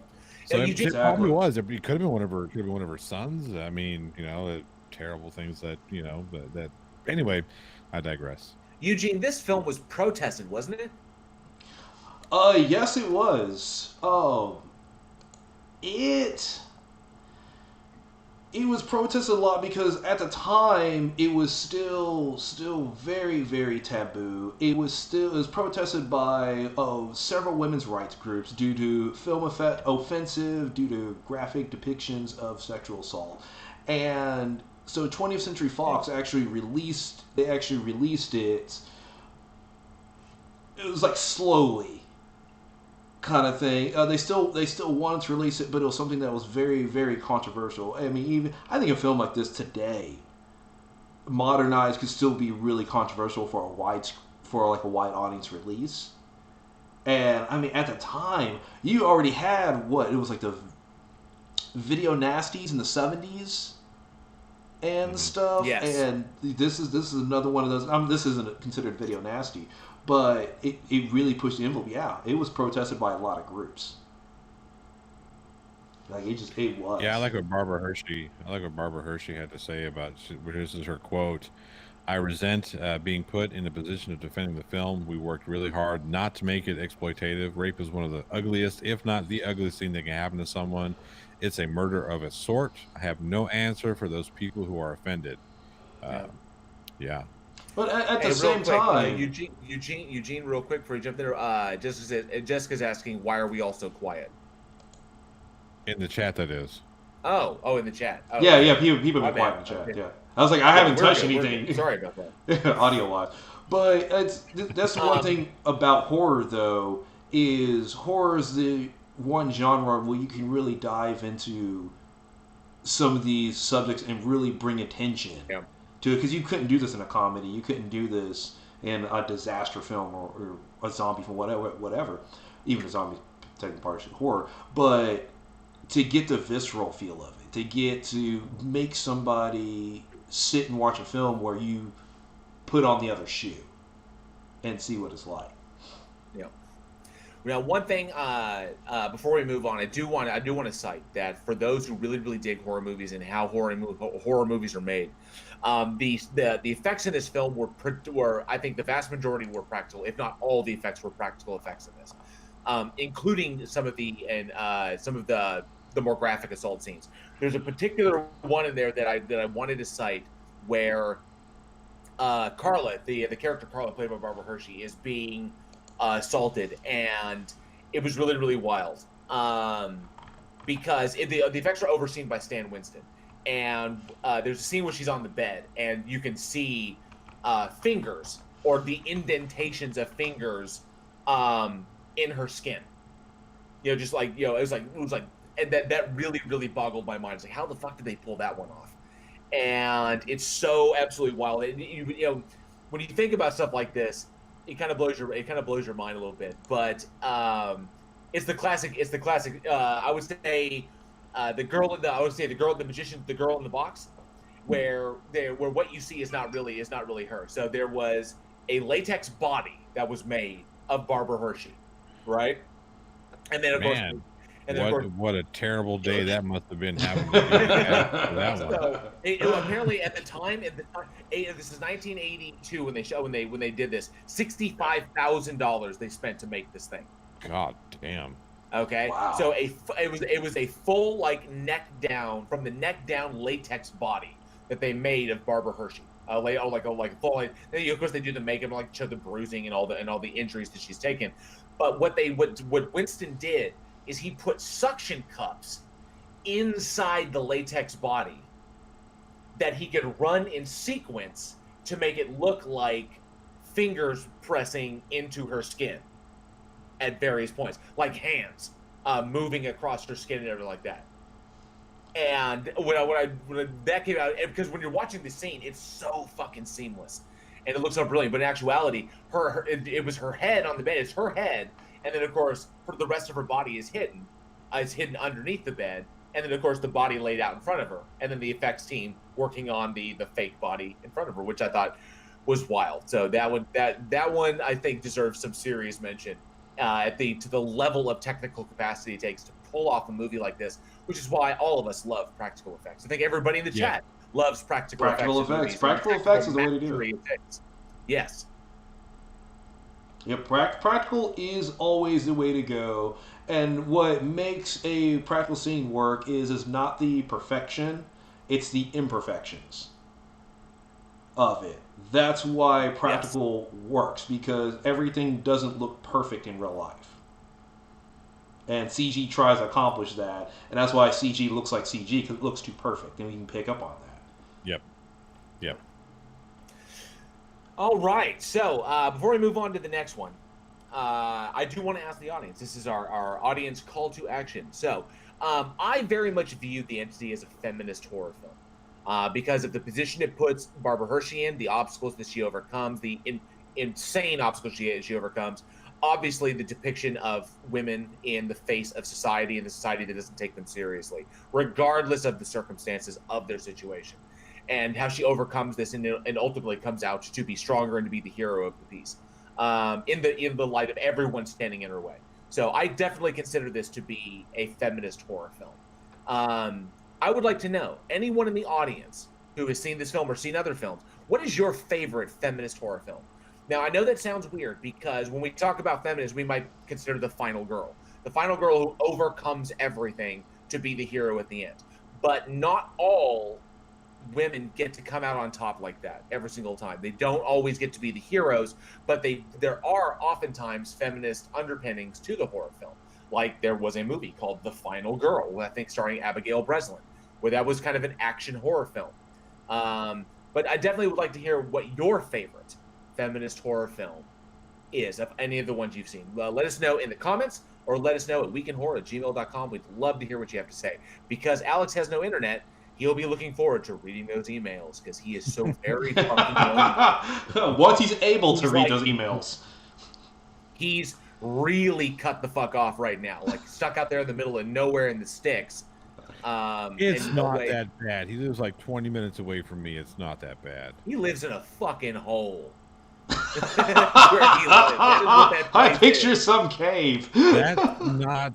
So it probably was. It could have been one of her sons. I mean, terrible things that that. Anyway, I digress. Eugene, this film was protested, wasn't it? Yes, it was. It was protested a lot because at the time it was still very, very taboo. It was protested by several women's rights groups due to film offensive due to graphic depictions of sexual assault. And so 20th Century Fox actually released it. It was like slowly kind of thing. They still wanted to release it, but it was something that was very, very controversial. I mean, I think a film like this today, modernized, could still be really controversial for a wide audience release. And I mean, at the time, you already had it was like the video nasties in the 70s and stuff. Yes. And this is another one of those. This isn't considered video nasty, but it really pushed the envelope. Yeah, it was protested by a lot of groups. Like it was. Yeah, I like what Barbara Hershey had to say about. This is her quote. I resent being put in a position of defending the film. We worked really hard not to make it exploitative. Rape is one of the ugliest, if not the ugliest thing that can happen to someone. It's a murder of a sort. I have no answer for those people who are offended. Yeah. But at the Hey, real same quick, time, Eugene, real quick before you jump there. Jessica's asking, why are we all so quiet? In the chat, that is. Oh, in the chat. Oh, yeah, okay. yeah, people have been quiet in the chat. Yeah, I was like, I haven't touched anything. Sorry about that. Audio wise, but that's one thing about horror though, is horror is the one genre where you can really dive into some of these subjects and really bring attention to it, because you couldn't do this in a comedy, you couldn't do this in a disaster film or a zombie film, whatever. Even a zombie taking part of horror, but to get the visceral feel of it, to get to make somebody sit and watch a film where you put on the other shoe and see what it's like. Yeah. Now, one thing before we move on, I do want to cite that for those who really dig horror movies and how horror movies are made, the effects in this film were I think the vast majority were practical, if not all the effects were practical effects in this, including some of the more graphic assault scenes. There's a particular one in there that I wanted to cite where Carla, the character Carla, played by Barbara Hershey, is being assaulted, and it was really wild because the effects are overseen by Stan Winston, and there's a scene where she's on the bed, and you can see fingers or the indentations of fingers in her skin. Just like it was like, and that really boggled my mind. It's like, how the fuck did they pull that one off? And it's so absolutely wild. When you think about stuff like this, it kind of blows your mind a little bit. But it's the classic. I would say the girl in the magician, the girl in the box, where what you see is not really her. So there was a latex body that was made of Barbara Hershey, right? And then of course. And what a terrible day that must have been having to do that one. So, apparently at the time, this is 1982 when they did this. $65,000 they spent to make this thing. God damn. Okay. Wow. So it was a full neck down, from the neck down latex body that they made of Barbara Hershey. Full. Of course they do the makeup, show the bruising and all the injuries that she's taken. But what Winston did is he put suction cups inside the latex body that he could run in sequence to make it look like fingers pressing into her skin at various points, like hands moving across her skin and everything like that. And when that came out, because when you're watching the scene, it's so fucking seamless and it looks so brilliant. But in actuality, it was her head on the bed. It's her head. And then, of course, the rest of her body is hidden. It's hidden underneath the bed. And then, of course, the body laid out in front of her. And then the effects team working on the fake body in front of her, which I thought was wild. So that one I think deserves some serious mention to the level of technical capacity it takes to pull off a movie like this, which is why all of us love practical effects. I think everybody in the chat loves practical effects. Practical effects is the way to do it. Yes. Yeah, practical is always the way to go. And what makes a practical scene work is not the perfection, it's the imperfections of it. That's why practical works, because everything doesn't look perfect in real life. And CG tries to accomplish that, and that's why CG looks like CG, because it looks too perfect, and we can pick up on that. Yep. All right, so before we move on to the next one, I do want to ask the audience. This is our audience call to action. So I very much view The Entity as a feminist horror film because of the position it puts Barbara Hershey in, the obstacles that she overcomes, the insane obstacles she overcomes. Obviously, the depiction of women in the face of society, and the society that doesn't take them seriously, regardless of the circumstances of their situation. And how she overcomes this and ultimately comes out to be stronger and to be the hero of the piece, in the light of everyone standing in her way. So I definitely consider this to be a feminist horror film. I would like to know, anyone in the audience who has seen this film or seen other films, what is your favorite feminist horror film? Now, I know that sounds weird because when we talk about feminists, we might consider the final girl who overcomes everything to be the hero at the end. But not all women get to come out on top like that every single time. They don't always get to be the heroes, but there are oftentimes feminist underpinnings to the horror film. Like there was a movie called The Final Girl, I think starring Abigail Breslin, where that was kind of an action horror film. But I definitely would like to hear what your favorite feminist horror film is of any of the ones you've seen. Let us know in the comments or let us know at weekendhorror@gmail.com. We'd love to hear what you have to say. Because Alex has no internet, he'll be looking forward to reading those emails because he is so very fucking lonely. Once he's able to read those emails. He's really cut the fuck off right now, like stuck out there in the middle of nowhere in the sticks. It's not that bad. He lives like 20 minutes away from me. It's not that bad. He lives in a fucking hole. Where he lives. I picture some cave. That's not.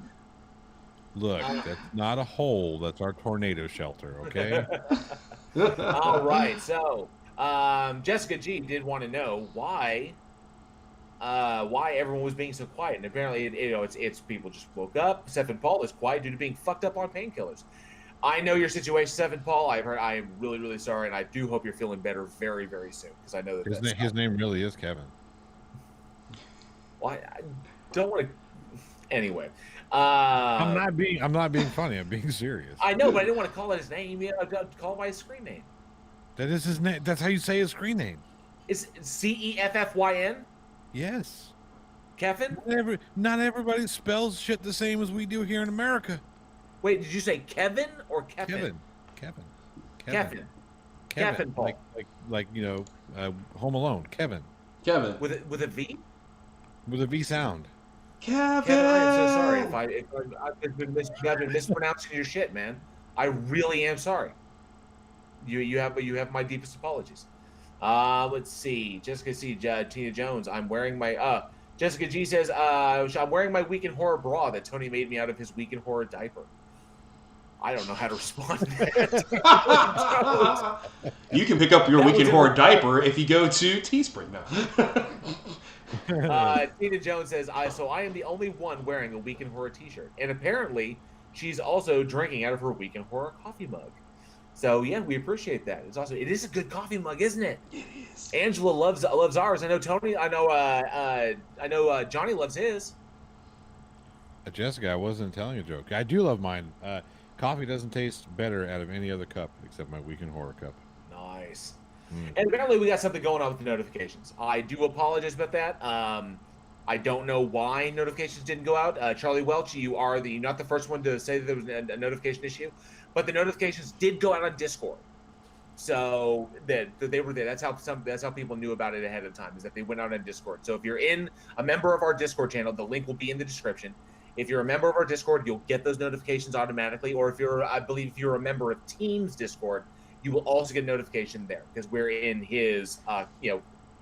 Look, that's not a hole. That's our tornado shelter. Okay. All right. So, Jessica G did want to know why everyone was being so quiet, and apparently, it's people just woke up. Stephen Paul is quiet due to being fucked up on painkillers. I know your situation, Stephen Paul. I am really, really sorry, and I do hope you're feeling better very, very soon because I know that his name really is Kevin. Well, I don't want to. Anyway, I'm not being funny. I'm being serious. I know, but I didn't want to call it his name. I've got to call it by his screen name. That is his name. That's how you say his screen name. Is Ceffyn? Yes. Kevin? Not everybody spells shit the same as we do here in America. Wait, did you say Kevin or Kevin? Kevin Paul. Like Home Alone. Kevin. With a V? With a V sound. Kevin, I am so sorry if I've been mispronouncing your shit, man. I really am sorry. You have my deepest apologies. Let's see. Jessica C. Tina Jones. I'm wearing my Jessica G says I'm wearing my Weekend Horror bra that Tony made me out of his Weekend Horror diaper. I don't know how to respond to that. You can pick up your Weekend Horror diaper if you go to Teespring now. Tina Jones says, I am the only one wearing a Weekend Horror t-shirt. And apparently, she's also drinking out of her Weekend Horror coffee mug. So, yeah, we appreciate that. It is a good coffee mug, isn't it? It is. Angela loves ours. I know Tony, I know Johnny loves his. Jessica, I wasn't telling a joke. I do love mine. Coffee doesn't taste better out of any other cup except my Weekend Horror cup. Nice. And apparently we got something going on with the notifications. I do apologize about that. I don't know why notifications didn't go out. Charlie Welch, you are not the first one to say that there was a notification issue, but the notifications did go out on Discord. So that they were there. That's how people knew about it ahead of time, is that they went out on Discord. So if you're a member of our Discord channel, the link will be in the description. If you're a member of our Discord, you'll get those notifications automatically. Or if you're a member of Team's Discord, you will also get a notification there because we're in his,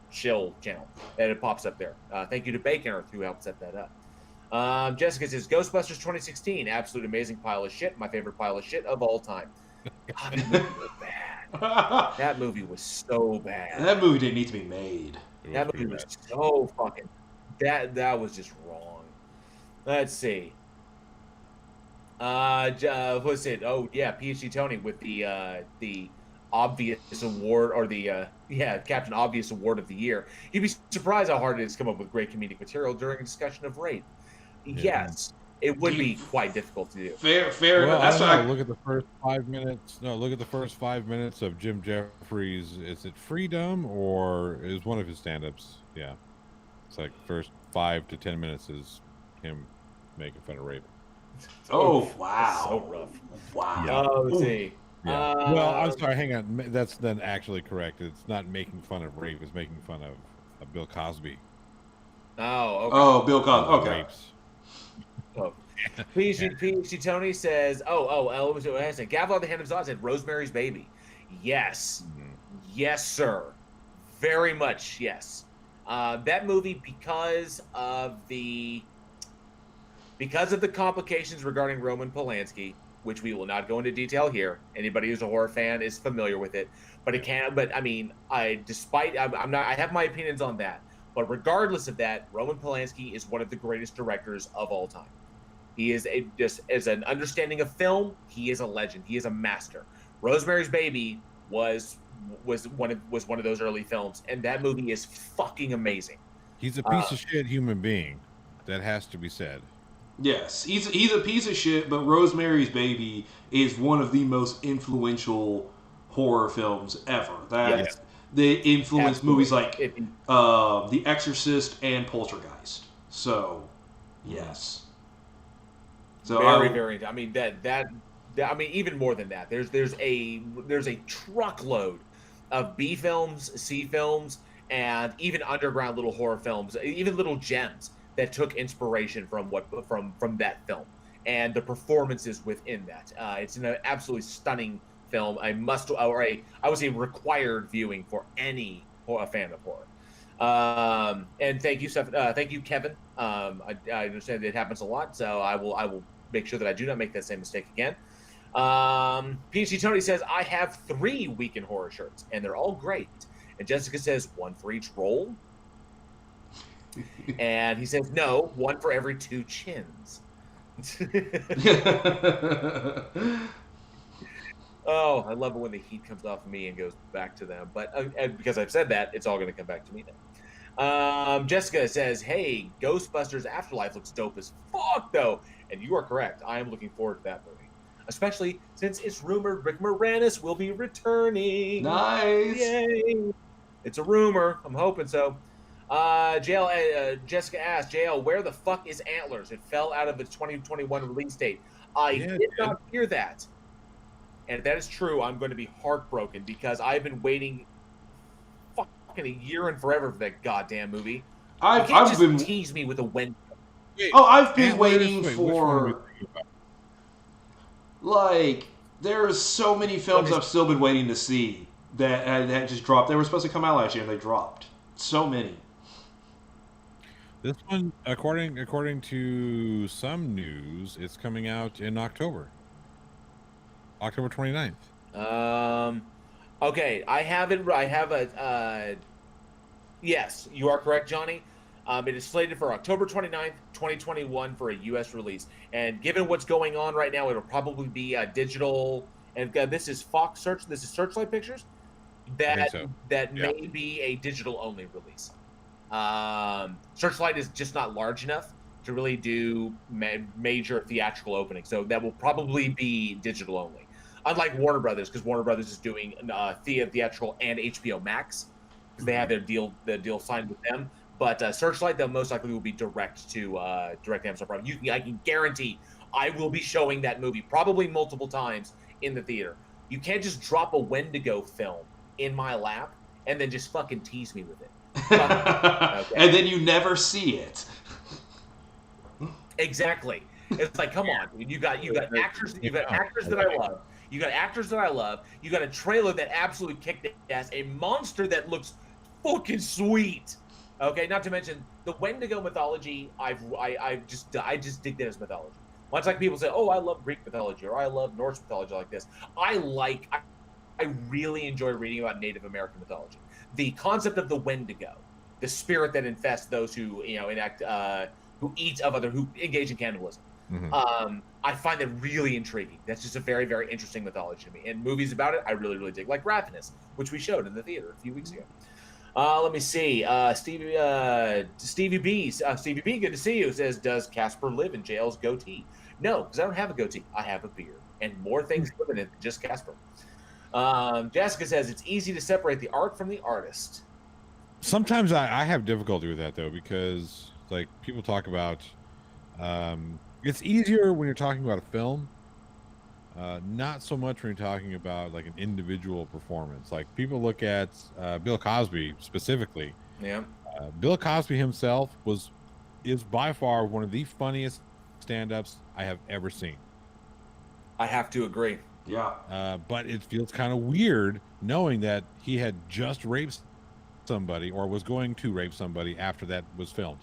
chill channel, and it pops up there. Thank you to Bacon Earth who helped set that up. Jessica says, Ghostbusters 2016, absolute amazing pile of shit. My favorite pile of shit of all time. God, that movie was bad. That movie was so bad. That movie didn't need to be made. That movie was so fucking... That was just wrong. Let's see. What's it? Oh yeah, PhD Tony with the obvious award, or the Captain Obvious Award of the Year. You'd be surprised how hard it is to come up with great comedic material during a discussion of rape. Yeah. Yes, it would be quite difficult to do. Fair. Well, that's why. Look at the first 5 minutes. No, look at the first 5 minutes of Jim Jeffries. Is it Freedom or is one of his stand-ups? Yeah, it's like first 5 to 10 minutes is him making fun of rape. Oh wow! So rough. Wow. Yeah. Oh, let's see. Yeah. Well, I'm sorry. Hang on. That's then actually correct. It's not making fun of rape. It's making fun of Bill Cosby. Oh, okay. Oh, Bill Cosby. Okay. Rapes. Oh. PhD Tony says, what I said, Gavel of the Hand of Zod said, Rosemary's Baby. Yes. Mm-hmm. Yes, sir. Very much, yes. That movie, because of the complications regarding Roman Polanski, which we will not go into detail here. Anybody who's a horror fan is familiar with it. But it can. But I mean, I'm not. I have my opinions on that. But regardless of that, Roman Polanski is one of the greatest directors of all time. He is just as an understanding of film. He is a legend. He is a master. Rosemary's Baby was one of those early films, and that movie is fucking amazing. He's a piece of shit human being. That has to be said. Yes, he's a piece of shit, but Rosemary's Baby is one of the most influential horror films ever. They influenced movies like The Exorcist and Poltergeist. So, yes. So very. I mean I mean, even more than that. There's a truckload of B films, C films, and even underground little horror films, even little gems that took inspiration from that film and the performances within that. It's an absolutely stunning film. I would say required viewing for any fan of horror. And thank you, Kevin. I understand it happens a lot, so I will make sure that I do not make that same mistake again. PhD Tony says, I have 3 Week in Horror shirts, and they're all great. And Jessica says, 1 for each roll. And he says, no, 1 for every 2 chins. Oh, I love it when the heat comes off of me and goes back to them. But because I've said that, it's all going to come back to me now. Jessica says, hey, Ghostbusters Afterlife looks dope as fuck, though. And you are correct. I am looking forward to that movie. Especially since it's rumored Rick Moranis will be returning. Nice. Yay. It's a rumor. I'm hoping so. Jessica asked, JL, where the fuck is Antlers? It fell out of its 2021 release date. I did not hear that. And if that is true, I'm going to be heartbroken because I've been waiting fucking a year and forever for that goddamn movie. I've been tease me with a when. I've been waiting for. Like, there's so many films I've still been waiting to see that just dropped. They were supposed to come out last year, and they dropped. So many. This one, according to some news, it's coming out in October 29th. Okay, I have a. Yes, you are correct, Johnny. It is slated for October 29th, 2021 for a U.S. release. And given what's going on right now, it'll probably be a digital. And this is Fox Search. This is Searchlight Pictures. That may be a digital-only release. Searchlight is just not large enough to really do major theatrical openings. So that will probably be digital-only. Unlike Warner Brothers, because Warner Brothers is doing theatrical and HBO Max. Because they have their deal signed with them. But Searchlight, they'll most likely will be direct to Amazon Prime. I can guarantee I will be showing that movie probably multiple times in the theater. You can't just drop a Wendigo film in my lap and then just fucking tease me with it. Okay. And then you never see it. Exactly. It's like, come on, you got actors that I love. You got actors that I love. You got a trailer that absolutely kicked ass. A monster that looks fucking sweet. Okay, not to mention the Wendigo mythology. I just dig that as mythology. Much like people say, "Oh, I love Greek mythology" or "I love Norse mythology" like this. I really enjoy reading about Native American mythology. The concept of the Wendigo, the spirit that infests those who who engage in cannibalism. Mm-hmm. I find that really intriguing. That's just a very, very interesting mythology to me. And movies about it, I really, really dig, like Ravenous, which we showed in the theater a few weeks ago. Let me see. Stevie B, good to see you, says, does Casper live in JL's goatee? No, because I don't have a goatee. I have a beard. And more things live in it than just Casper. Jessica says, it's easy to separate the art from the artist. Sometimes I have difficulty with that, though, because like people talk about it's easier when you're talking about a film, not so much when you're talking about like an individual performance. Like people look at Bill Cosby specifically. Yeah. Bill Cosby himself is by far one of the funniest stand-ups I have ever seen. I have to agree. Yeah. But it feels kind of weird knowing that he had just raped somebody or was going to rape somebody after that was filmed.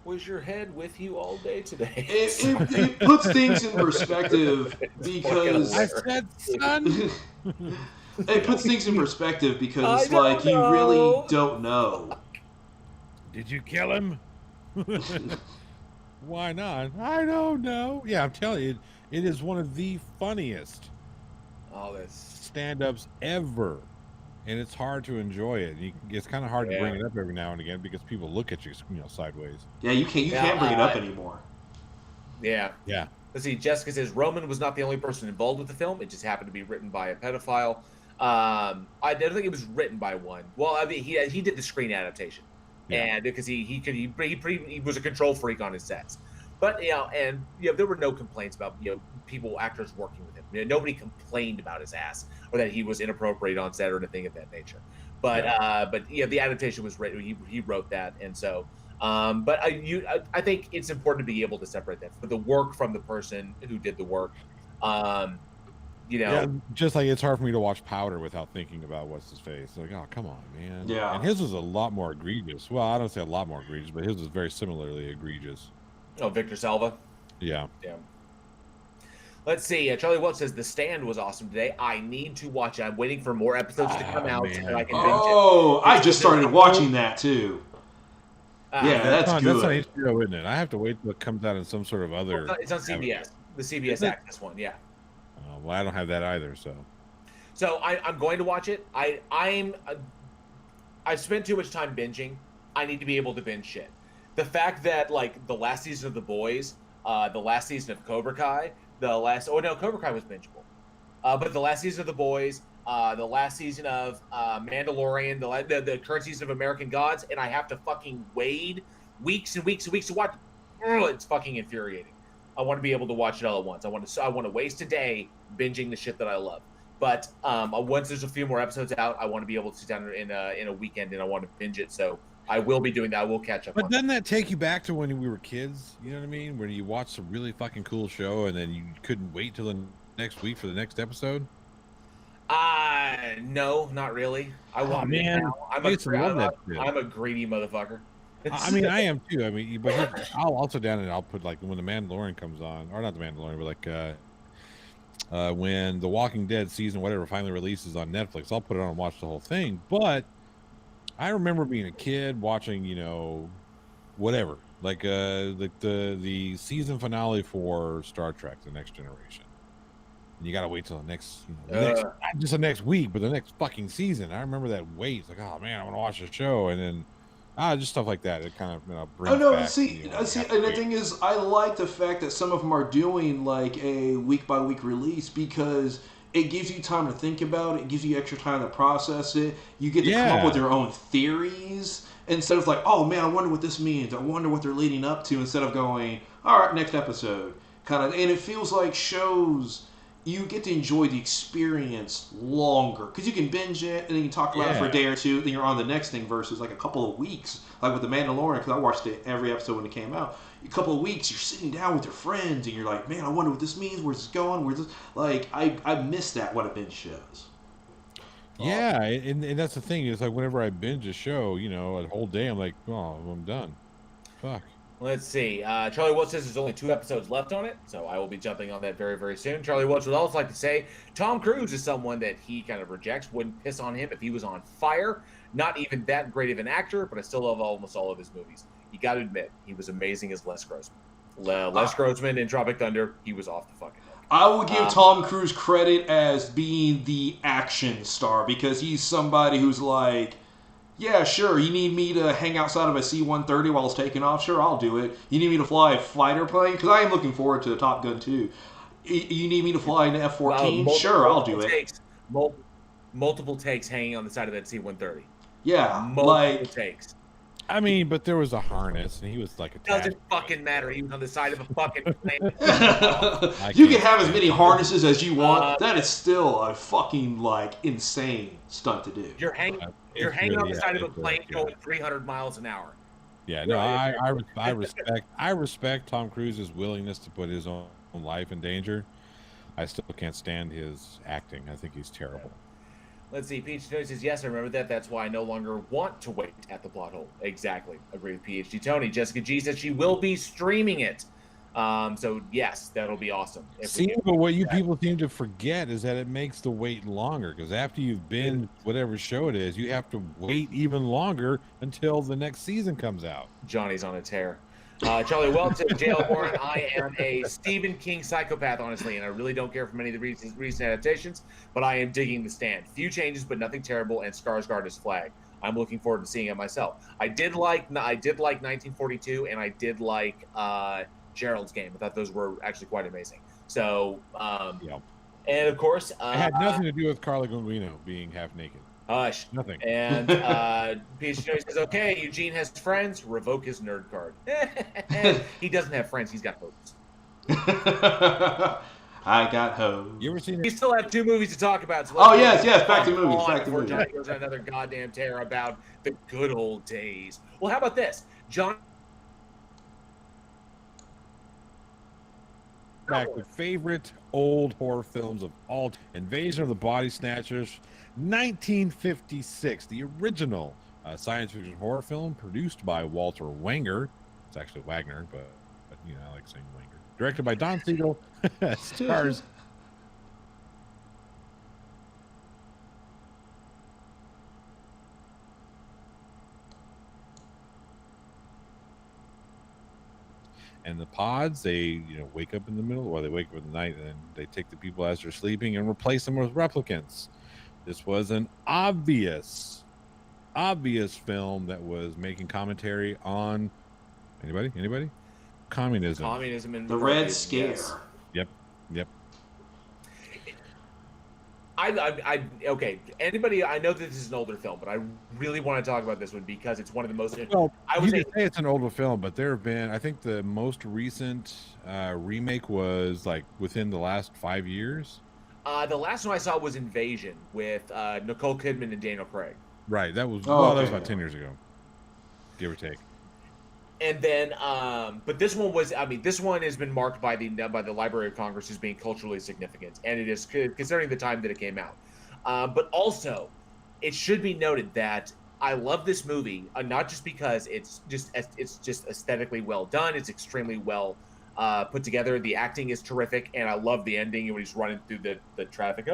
Was your head with you all day today? It puts things in perspective because I said, son. It puts things in perspective because it's I don't like you really know. don't know. Did you kill him? Why not? I don't know. Yeah, I'm telling you, it is one of the funniest Oh, that's stand-ups ever, and it's hard to enjoy it. It's kind of hard to bring it up every now and again because people look at you, sideways. Yeah, you can't bring it up anymore. Yeah. Yeah. Let's see. Jessica says Roman was not the only person involved with the film. It just happened to be written by a pedophile. I don't think it was written by one. Well, I mean, he did the screen adaptation, and because he was a control freak on his sets. But there were no complaints about actors working with him. Nobody complained about his ass or that he was inappropriate on set or anything of that nature. But the adaptation was written. He wrote that, and so. But I think it's important to be able to separate that for the work from the person who did the work. Just like it's hard for me to watch Powder without thinking about what's his face. Like, oh, come on, man. Yeah. And his was a lot more egregious. Well, I don't say a lot more egregious, but his was very similarly egregious. Oh, Victor Salva. Yeah. Yeah. Let's see. Charlie Welch says The Stand was awesome today. I need to watch it. I'm waiting for more episodes to come out so that I can binge it. Oh, I just started watching that too. Yeah, that's good. That's on HBO, isn't it? I have to wait till it comes out in some sort of other. It's on CBS, the CBS Access one. Yeah. Well, I don't have that either, So I'm going to watch it. I've spent too much time binging. I need to be able to binge shit. The fact that like the last season of The Boys, the last season of Cobra Kai, Cobra Kai was bingeable, but the last season of The Boys, the last season of Mandalorian, the current season of American Gods, and I have to fucking wade weeks and weeks and weeks to watch. It's fucking infuriating. I want to be able to watch it all at once. I want to waste a day binging the shit that I love. But once there's a few more episodes out, I want to be able to sit down in a weekend and I want to binge it. So I will be doing that. I will catch up. But doesn't that take you back to when we were kids? You know what I mean? When you watched a really fucking cool show and then you couldn't wait till the next week for the next episode? No, not really. I want it now. I'm a greedy motherfucker. I mean, I am too. I mean, but I'll also down and I'll put like when the Mandalorian comes on, or not the Mandalorian, but like when the Walking Dead season whatever finally releases on Netflix, I'll put it on and watch the whole thing. But I remember being a kid watching, whatever, like the season finale for Star Trek: The Next Generation. And you gotta wait till the next, not just the next week, but the next fucking season. I remember that wait. It's like, oh man, I want to watch the show, and then just stuff like that. It kind of brings back. See, and the thing is, I like the fact that some of them are doing like a week by week release because it gives you time to think about it. It gives you extra time to process it. You get to come up with your own theories instead of like, oh man, I wonder what this means. I wonder what they're leading up to. Instead of going, all right, next episode, kind of. And it feels like shows. You get to enjoy the experience longer because you can binge it and then you can talk about it for a day or two. Then you're on the next thing versus like a couple of weeks, like with the Mandalorian. Because I watched it every episode when it came out. A couple of weeks, you're sitting down with your friends and you're like, man, I wonder what this means. Where's this going? Where's this? Like I miss that when a binge shows. Yeah, and that's the thing. It's like whenever I binge a show, a whole day, I'm like, oh, I'm done. Fuck. Let's see. Charlie Welch says there's only 2 episodes left on it, so I will be jumping on that very, very soon. Charlie Welch would also like to say Tom Cruise is someone that he kind of rejects. Wouldn't piss on him if he was on fire. Not even that great of an actor, but I still love almost all of his movies. You got to admit, he was amazing as Les Grossman. Les Grossman in Tropic Thunder, he was off the fucking hook. I will give Tom Cruise credit as being the action star because he's somebody who's like, yeah, sure, you need me to hang outside of a C-130 while it's taking off? Sure, I'll do it. You need me to fly a fighter plane? Because I am looking forward to Top Gun 2. You need me to fly an F-14? Sure, I'll do it. Multiple takes hanging on the side of that C-130. Yeah, multiple takes. I mean, but there was a harness, and he was like a doesn't fucking matter. He was on the side of a fucking plane. You can have as many harnesses as you want. That is still a fucking insane stunt to do. You're hanging on the side of a plane going 300 miles an hour. Yeah, no, I respect Tom Cruise's willingness to put his own life in danger. I still can't stand his acting. I think he's terrible. Let's see. PhD Tony says, yes, I remember that. That's why I no longer want to wait at the plot hole. Exactly. Agree with PhD Tony. Jessica G says she will be streaming it. So yes, that'll be awesome. But what you people seem to forget is that it makes the wait longer, because after you've been whatever show it is, you have to wait even longer until the next season comes out. Johnny's on a tear. Charlie Welton, JL Warren. I am a Stephen King psychopath, honestly, and I really don't care for many of the recent adaptations, but I am digging The Stand. Few changes, but nothing terrible, and Skarsgård is flag. I'm looking forward to seeing it myself. I did like 1942, and I did like Gerald's Game. I thought those were actually quite amazing. So, and of course, it had nothing to do with Carla Gugino being half naked. Hush. Nothing. And PhD says, okay, Eugene has friends, revoke his nerd card. He doesn't have friends, he's got hoes. I got hoes. You ever seen it? We still have 2 movies to talk about. So yes, back to movies. Johnny goes on another goddamn tear about the good old days. Well, how about this? John. Back to favorite old horror films of all. Invasion of the Body Snatchers, 1956, the original science fiction horror film produced by Walter Wanger. It's actually Wagner, but I like saying Wanger. Directed by Don Siegel, stars and the pods. They wake up in the middle, or they wake up in the night, and then they take the people as they're sleeping and replace them with replicants. This was an obvious film that was making commentary on anybody communism And the Red Scare. Yes. Yep. Okay. Anybody? I know that this is an older film, but I really want to talk about this one because it's one of the most. Well, I would say it's an older film, but there have been. I think the most recent remake was like within the last 5 years. The last one I saw was Invasion with Nicole Kidman and Daniel Craig. Right. That was that was about 10 years ago, give or take. And then, but this one was. I mean, this one has been marked by the Library of Congress as being culturally significant, and it is considering the time that it came out. But also, it should be noted that I love this movie not just because it's just aesthetically well done. It's extremely well put together. The acting is terrific, and I love the ending when he's running through the traffic,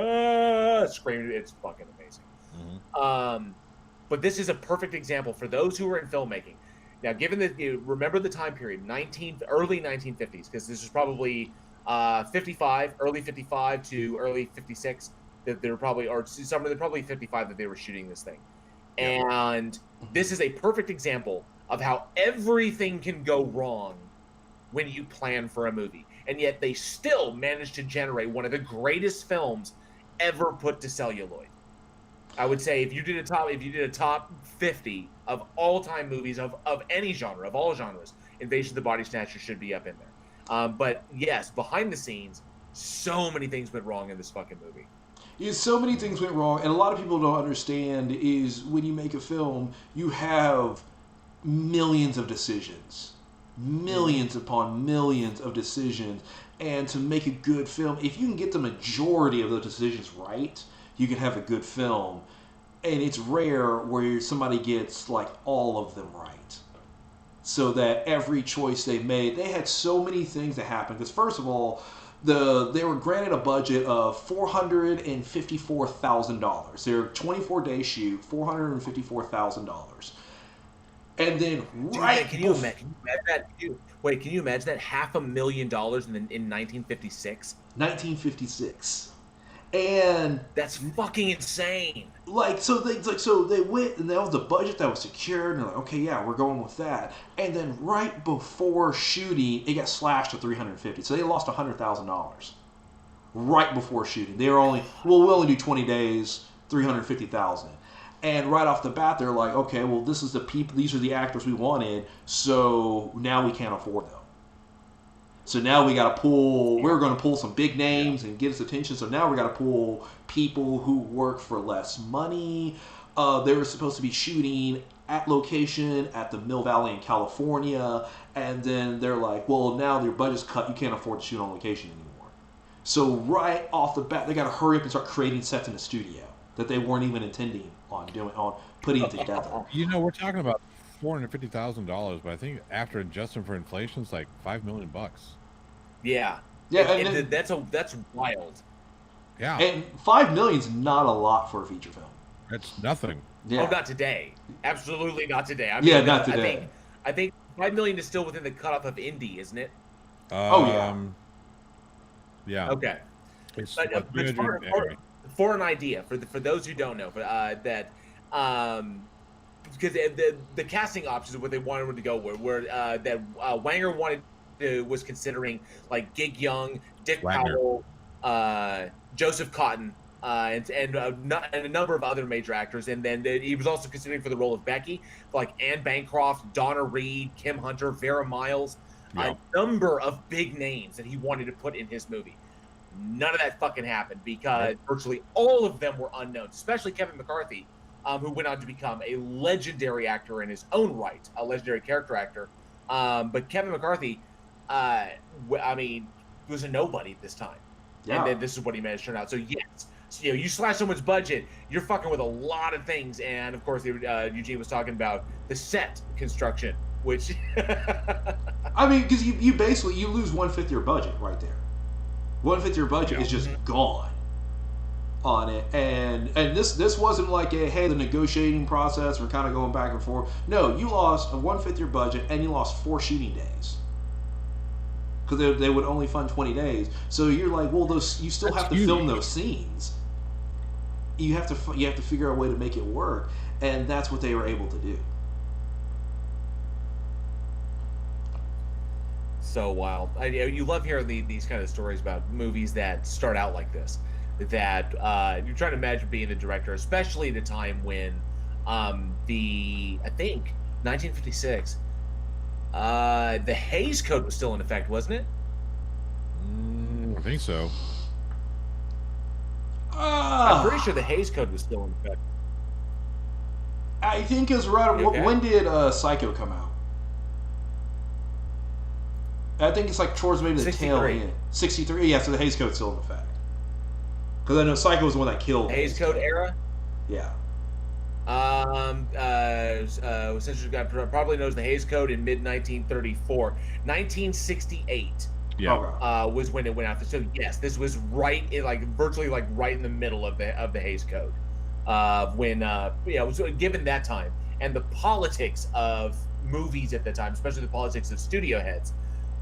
screaming. It's fucking amazing. Mm-hmm. But this is a perfect example for those who are in filmmaking. Now, given that you remember the time period, early 1950s, because this is probably 55, early 55 to early 56, that they were probably, or they're probably 55 that they were shooting this thing. And this is a perfect example of how everything can go wrong when you plan for a movie. And yet they still managed to generate one of the greatest films ever put to celluloid. I would say if you did a top 50 of all-time movies of any genre, of all genres, Invasion of the Body Snatchers should be up in there. But yes, behind the scenes, so many things went wrong in this fucking movie. Yeah, so many things went wrong, and a lot of people don't understand is when you make a film, you have millions of decisions. Millions upon millions of decisions. And to make a good film, if you can get the majority of those decisions right, you can have a good film. And it's rare where somebody gets like all of them right. So that every choice they made, they had so many things that happened. Because first of all, they were granted a budget of $454,000. Their 24-day shoot, $454,000. And then can you imagine that? Can you imagine that $500,000 in 1956? 1956. And that's fucking insane. So they went, and that was the budget that was secured, and they're like, okay, yeah, we're going with that. And then right before shooting, it got slashed to $350,000. So they lost $100,000 right before shooting. They were we'll only do 20 days, $350,000. And right off the bat, they're like, okay, well, these are the actors we wanted, so now we can't afford them. So now we got to we're going to pull some big names and get us attention. So now we got to pull people who work for less money. They were supposed to be shooting at location at the Mill Valley in California. And then they're like, well, now your budget's cut. You can't afford to shoot on location anymore. So right off the bat, they got to hurry up and start creating sets in the studio that they weren't even intending on putting together. We're talking about $450,000, but I think after adjusting for inflation, it's like $5 million. Yeah. Yeah, and then, That's wild. Yeah, and $5 million's not a lot for a feature film. that's nothing. Yeah. Oh, not today. Absolutely not today. I Yeah, mean, not today. I think 5 million is still within the cutoff of indie, isn't it? Oh, yeah. Yeah. Okay. It's But, about 300 anyway. for an idea, for those who don't know, that because the casting options of what they wanted to go were that Wanger was considering like Gig Young, Dick Wagner. Powell, Joseph Cotton, and a number of other major actors, and then he was also considering for the role of Becky, like Anne Bancroft, Donna Reed, Kim Hunter, Vera Miles, Yeah. a number of big names that he wanted to put in his movie. None of that fucking happened because virtually all of them were unknown, especially Kevin McCarthy, who went on to become a legendary actor in his own right, a legendary character actor. But Kevin McCarthy, I mean, was a nobody at this time. Yeah. And then this is what he managed to turn out. So, yes, so, you slash someone's budget, you're fucking with a lot of things. And, of course, Eugene was talking about the set construction, which... I mean, because you basically, you lose 1/5 your budget right there. 1/5 your budget is just gone on it, and this wasn't like a hey, the negotiating process, we're kind of going back and forth. No, you lost 1/5 your budget, and you lost 4 shooting days because they would only fund 20 days. So you're like, well, you still have to film those scenes. You have to figure out a way to make it work, and that's what they were able to do. So wild. You love hearing these kind of stories about movies that start out like this. That you're trying to imagine being the director, especially at a time when I think 1956, the Hays Code was still in effect, wasn't it? I think so. I'm pretty sure the Hays Code was still in effect. I think it's right. Okay. When did Psycho come out? I think it's like towards maybe the tail end. 63. Yeah, so the Hays Code's still in effect. Because I know Psycho was the one that killed Hays Code era. Yeah. Since you got probably knows the Hays Code in mid 1934, 1968. Yeah. Okay. Was when it went out. So yes, this was right in virtually right in the middle of the Hays Code. When it was given that time and the politics of movies at the time, especially the politics of studio heads.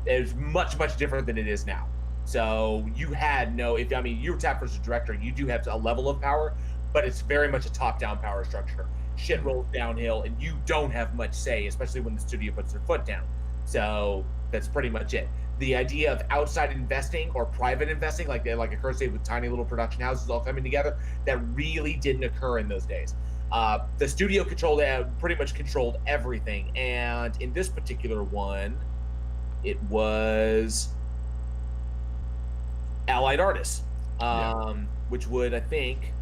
It was much different than it is now. So you had you were tapped as a director, you do have a level of power, but it's very much a top-down power structure. Shit rolls downhill, and you don't have much say, especially when the studio puts their foot down. So that's pretty much it. The idea of outside investing or private investing, like occurs today with tiny little production houses all coming together, that really didn't occur in those days. The studio pretty much controlled everything, and in this particular one, it was Allied Artists, which would, I think,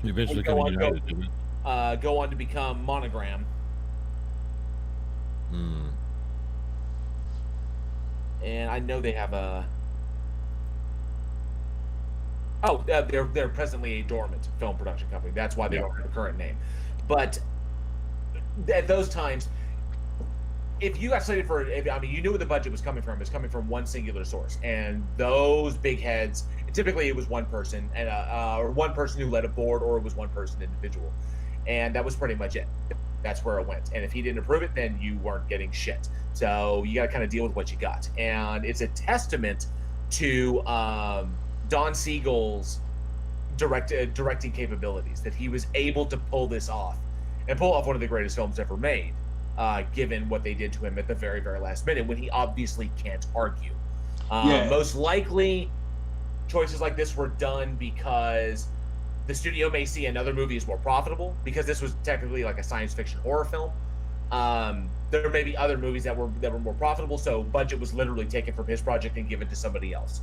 Eventually go coming United, didn't it? go on to become Monogram. And I know they have a... Oh, they're presently a dormant film production company. That's why they don't have a current name. But at those times, if you got slated for, you knew where the budget was coming from. It was coming from one singular source, and those big heads. Typically, it was one person, and or one person who led a board, or it was one person individual, and that was pretty much it. That's where it went. And if he didn't approve it, then you weren't getting shit. So you got to kind of deal with what you got, and it's a testament to Don Siegel's directing capabilities that he was able to pull this off and pull off one of the greatest films ever made. Given what they did to him at the very, very last minute, when he obviously can't argue. Most likely, choices like this were done because the studio may see another movie is more profitable, because this was technically like a science fiction horror film. There may be other movies that were more profitable, so budget was literally taken from his project and given to somebody else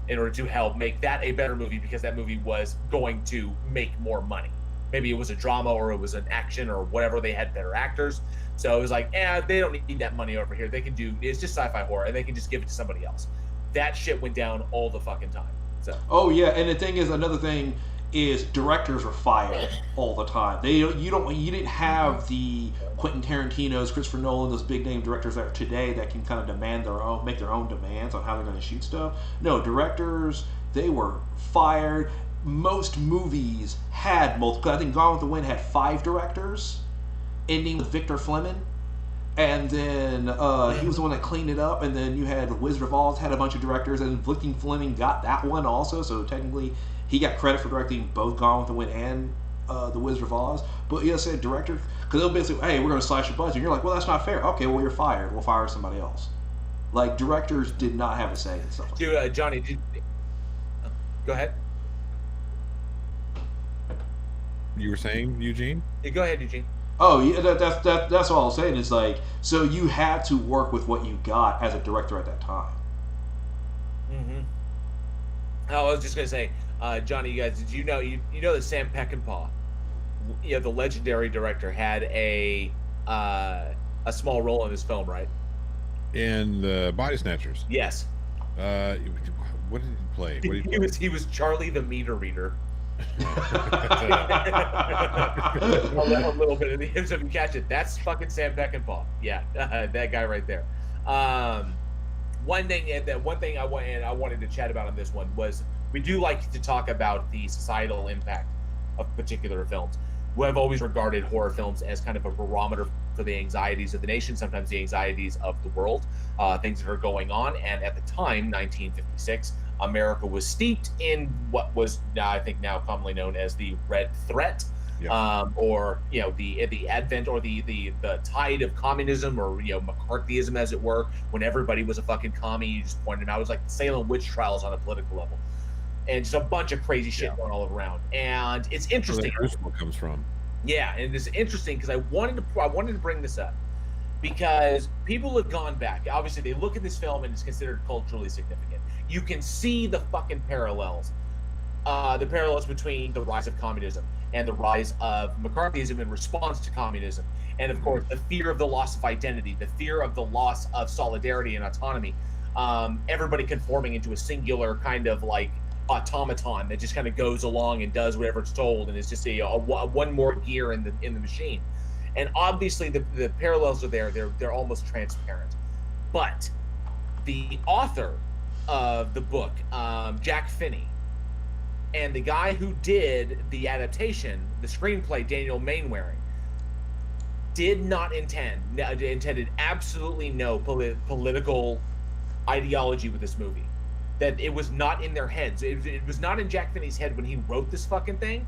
in order to help make that a better movie, because that movie was going to make more money. Maybe it was a drama or it was an action or whatever. They had better actors. So it was like, they don't need that money over here. They can it's just sci-fi horror, and they can just give it to somebody else. That shit went down all the fucking time. So. Oh yeah, and the thing is, another thing is directors are fired all the time. You didn't have the Quentin Tarantino's, Christopher Nolan, those big name directors that are today that can kind of make their own demands on how they're going to shoot stuff. No, directors, they were fired. Most movies had multiple. I think Gone with the Wind had 5 directors, ending with Victor Fleming. And then he was the one that cleaned it up. And then you had Wizard of Oz had a bunch of directors, and Victor Fleming got that one also. So technically, he got credit for directing both Gone with the Wind and the Wizard of Oz. But you said director, because they'll basically, hey, we're going to slash your budget. And you're like, well, that's not fair. Okay, well, you're fired. We'll fire somebody else. Like, directors did not have a say in stuff like that. Johnny, go ahead. You were saying, Eugene? Yeah, go ahead, Eugene. Oh, yeah, that's all I'm saying. Is like, so you had to work with what you got as a director at that time. Mm-hmm. Oh, I was just gonna say, Johnny, you guys, did you know that Sam Peckinpah, the legendary director, had a small role in this film, right? In the Body Snatchers. Yes. What did he play? What did he play? He was Charlie the meter reader. A little bit of the hymns, if you catch it. That's fucking Sam Peckinpah. Yeah, that guy right there. One thing I wanted to chat about on this one was, we do like to talk about the societal impact of particular films. We have always regarded horror films as kind of a barometer for the anxieties of the nation, sometimes the anxieties of the world, things that are going on. And at the time, 1956, America was steeped in what was I think now commonly known as the Red Threat, or the advent or the tide of communism, or McCarthyism, as it were. When everybody was a fucking commie, you just pointed out, it was like the Salem witch trials on a political level, and just a bunch of crazy shit going all around. And it's interesting. Where that comes from. Yeah, and it's interesting because I wanted to bring this up because people have gone back. Obviously, they look at this film and it's considered culturally significant. You can see the fucking parallels, between the rise of communism and the rise of McCarthyism in response to communism, and of course the fear of the loss of identity, the fear of the loss of solidarity and autonomy, everybody conforming into a singular kind of like automaton that just kind of goes along and does whatever it's told, and it's just a one more gear in the machine. And obviously the parallels are there. They're almost transparent. But the author of the book, Jack Finney, and the guy who did the adaptation, the screenplay, Daniel Mainwaring, intended absolutely no political ideology with this movie. That it was not in their heads. It was not in Jack Finney's head when he wrote this fucking thing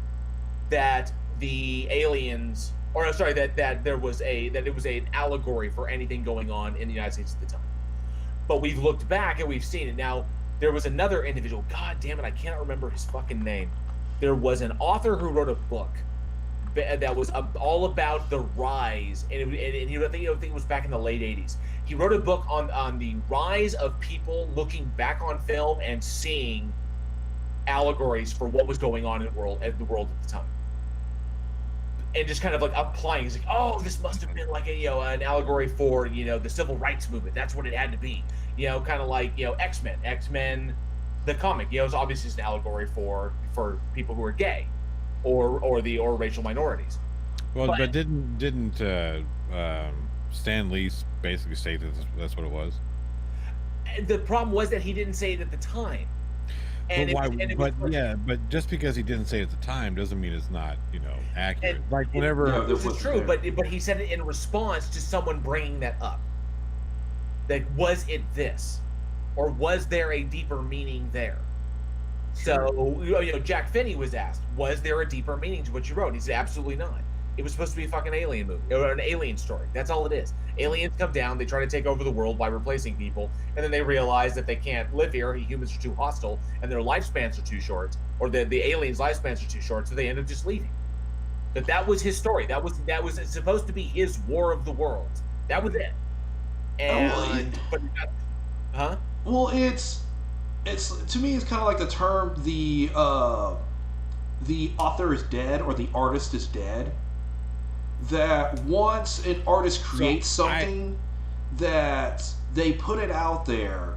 that the aliens, or sorry, that it was an allegory for anything going on in the United States at the time. But we've looked back and we've seen it. Now, there was another individual, god damn it, I cannot remember his fucking name. There was an author who wrote a book that was all about the rise, and I think it was back in the late 80s. He wrote a book on the rise of people looking back on film and seeing allegories for what was going on in the world at the time, and just kind of like applying. He's like, oh, this must have been like an allegory for the civil rights movement. That's what it had to be. Kind of like X-Men, the comic. It's obviously just an allegory for people who are gay, or racial minorities. Well, but didn't Stan Lee basically say that's what it was? The problem was that he didn't say it at the time. And but just because he didn't say it at the time doesn't mean it's not accurate. Like whenever this is true, but he said it in response to someone bringing that up. Like, was it this, or was there a deeper meaning there? So Jack Finney was asked, was there a deeper meaning to what you wrote? And he said, absolutely not. It was supposed to be a fucking alien movie, or an alien story. That's all it is. Aliens come down, they try to take over the world by replacing people, and then they realize that they can't live here. Humans are too hostile, and their lifespans are too short, or the aliens' lifespans are too short, so they end up just leaving. But that was his story. That was supposed to be his War of the Worlds. That was it. And Well, it's to me, it's kind of like the term the author is dead, or the artist is dead. That once an artist creates something, that they put it out there,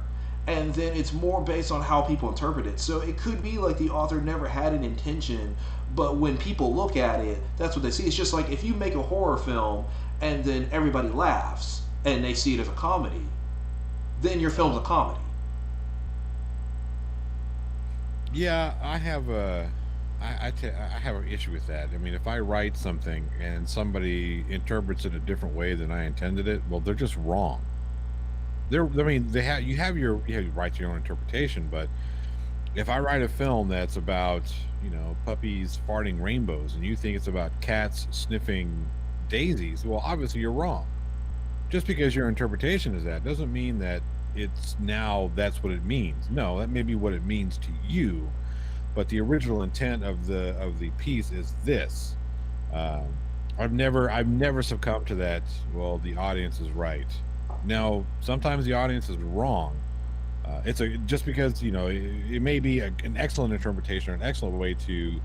and then it's more based on how people interpret it. So it could be like the author never had an intention, but when people look at it, that's what they see. It's just like if you make a horror film and then everybody laughs and they see it as a comedy, then your film's a comedy. Yeah, I have an issue with that. I mean, if I write something and somebody interprets it a different way than I intended it, well, they're just wrong. I mean, you have your right to your own interpretation, but if I write a film that's about, puppies farting rainbows and you think it's about cats sniffing daisies, well, obviously you're wrong. Just because your interpretation is that doesn't mean that that's what it means. No, that may be what it means to you, but the original intent of the piece is this. Um, I've never succumbed to that. Well, the audience is right. Now, sometimes the audience is wrong. It's just because it may be an excellent interpretation or an excellent way to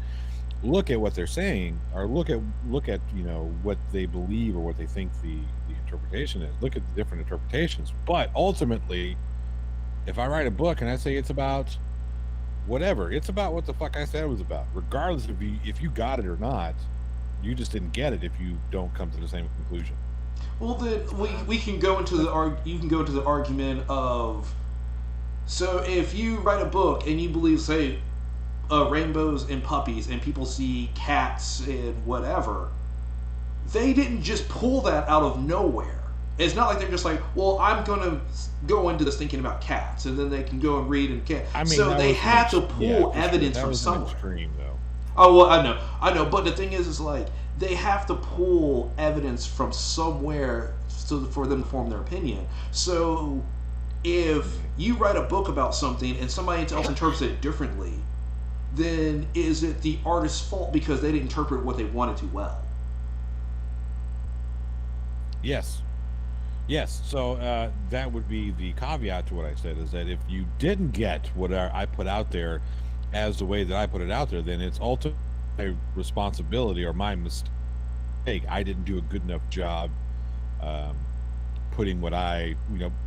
look at what they're saying, or look at what they believe or what they think the interpretation is. Look at the different interpretations. But ultimately, if I write a book and I say it's about whatever, it's about what the fuck I said it was about, regardless if you got it or not. You just didn't get it if you don't come to the same conclusion. Well, then we can go into you can go into the argument of, so if you write a book and you believe, say, rainbows and puppies, and people see cats and whatever, they didn't just pull that out of nowhere. It's not like they're just like, well, I'm going to go into this thinking about cats, and then they can go and read and cat. I mean, so they had to pull evidence from somewhere. Extreme, though. Oh, well, I know, but the thing is like, they have to pull evidence from somewhere for them to form their opinion. So if you write a book about something and somebody else interprets it differently, then is it the artist's fault because they didn't interpret what they wanted to well? Yes. So that would be the caveat to what I said, is that if you didn't get what I put out there as the way that I put it out there, then it's ultimately my responsibility or my mistake. I didn't do a good enough job putting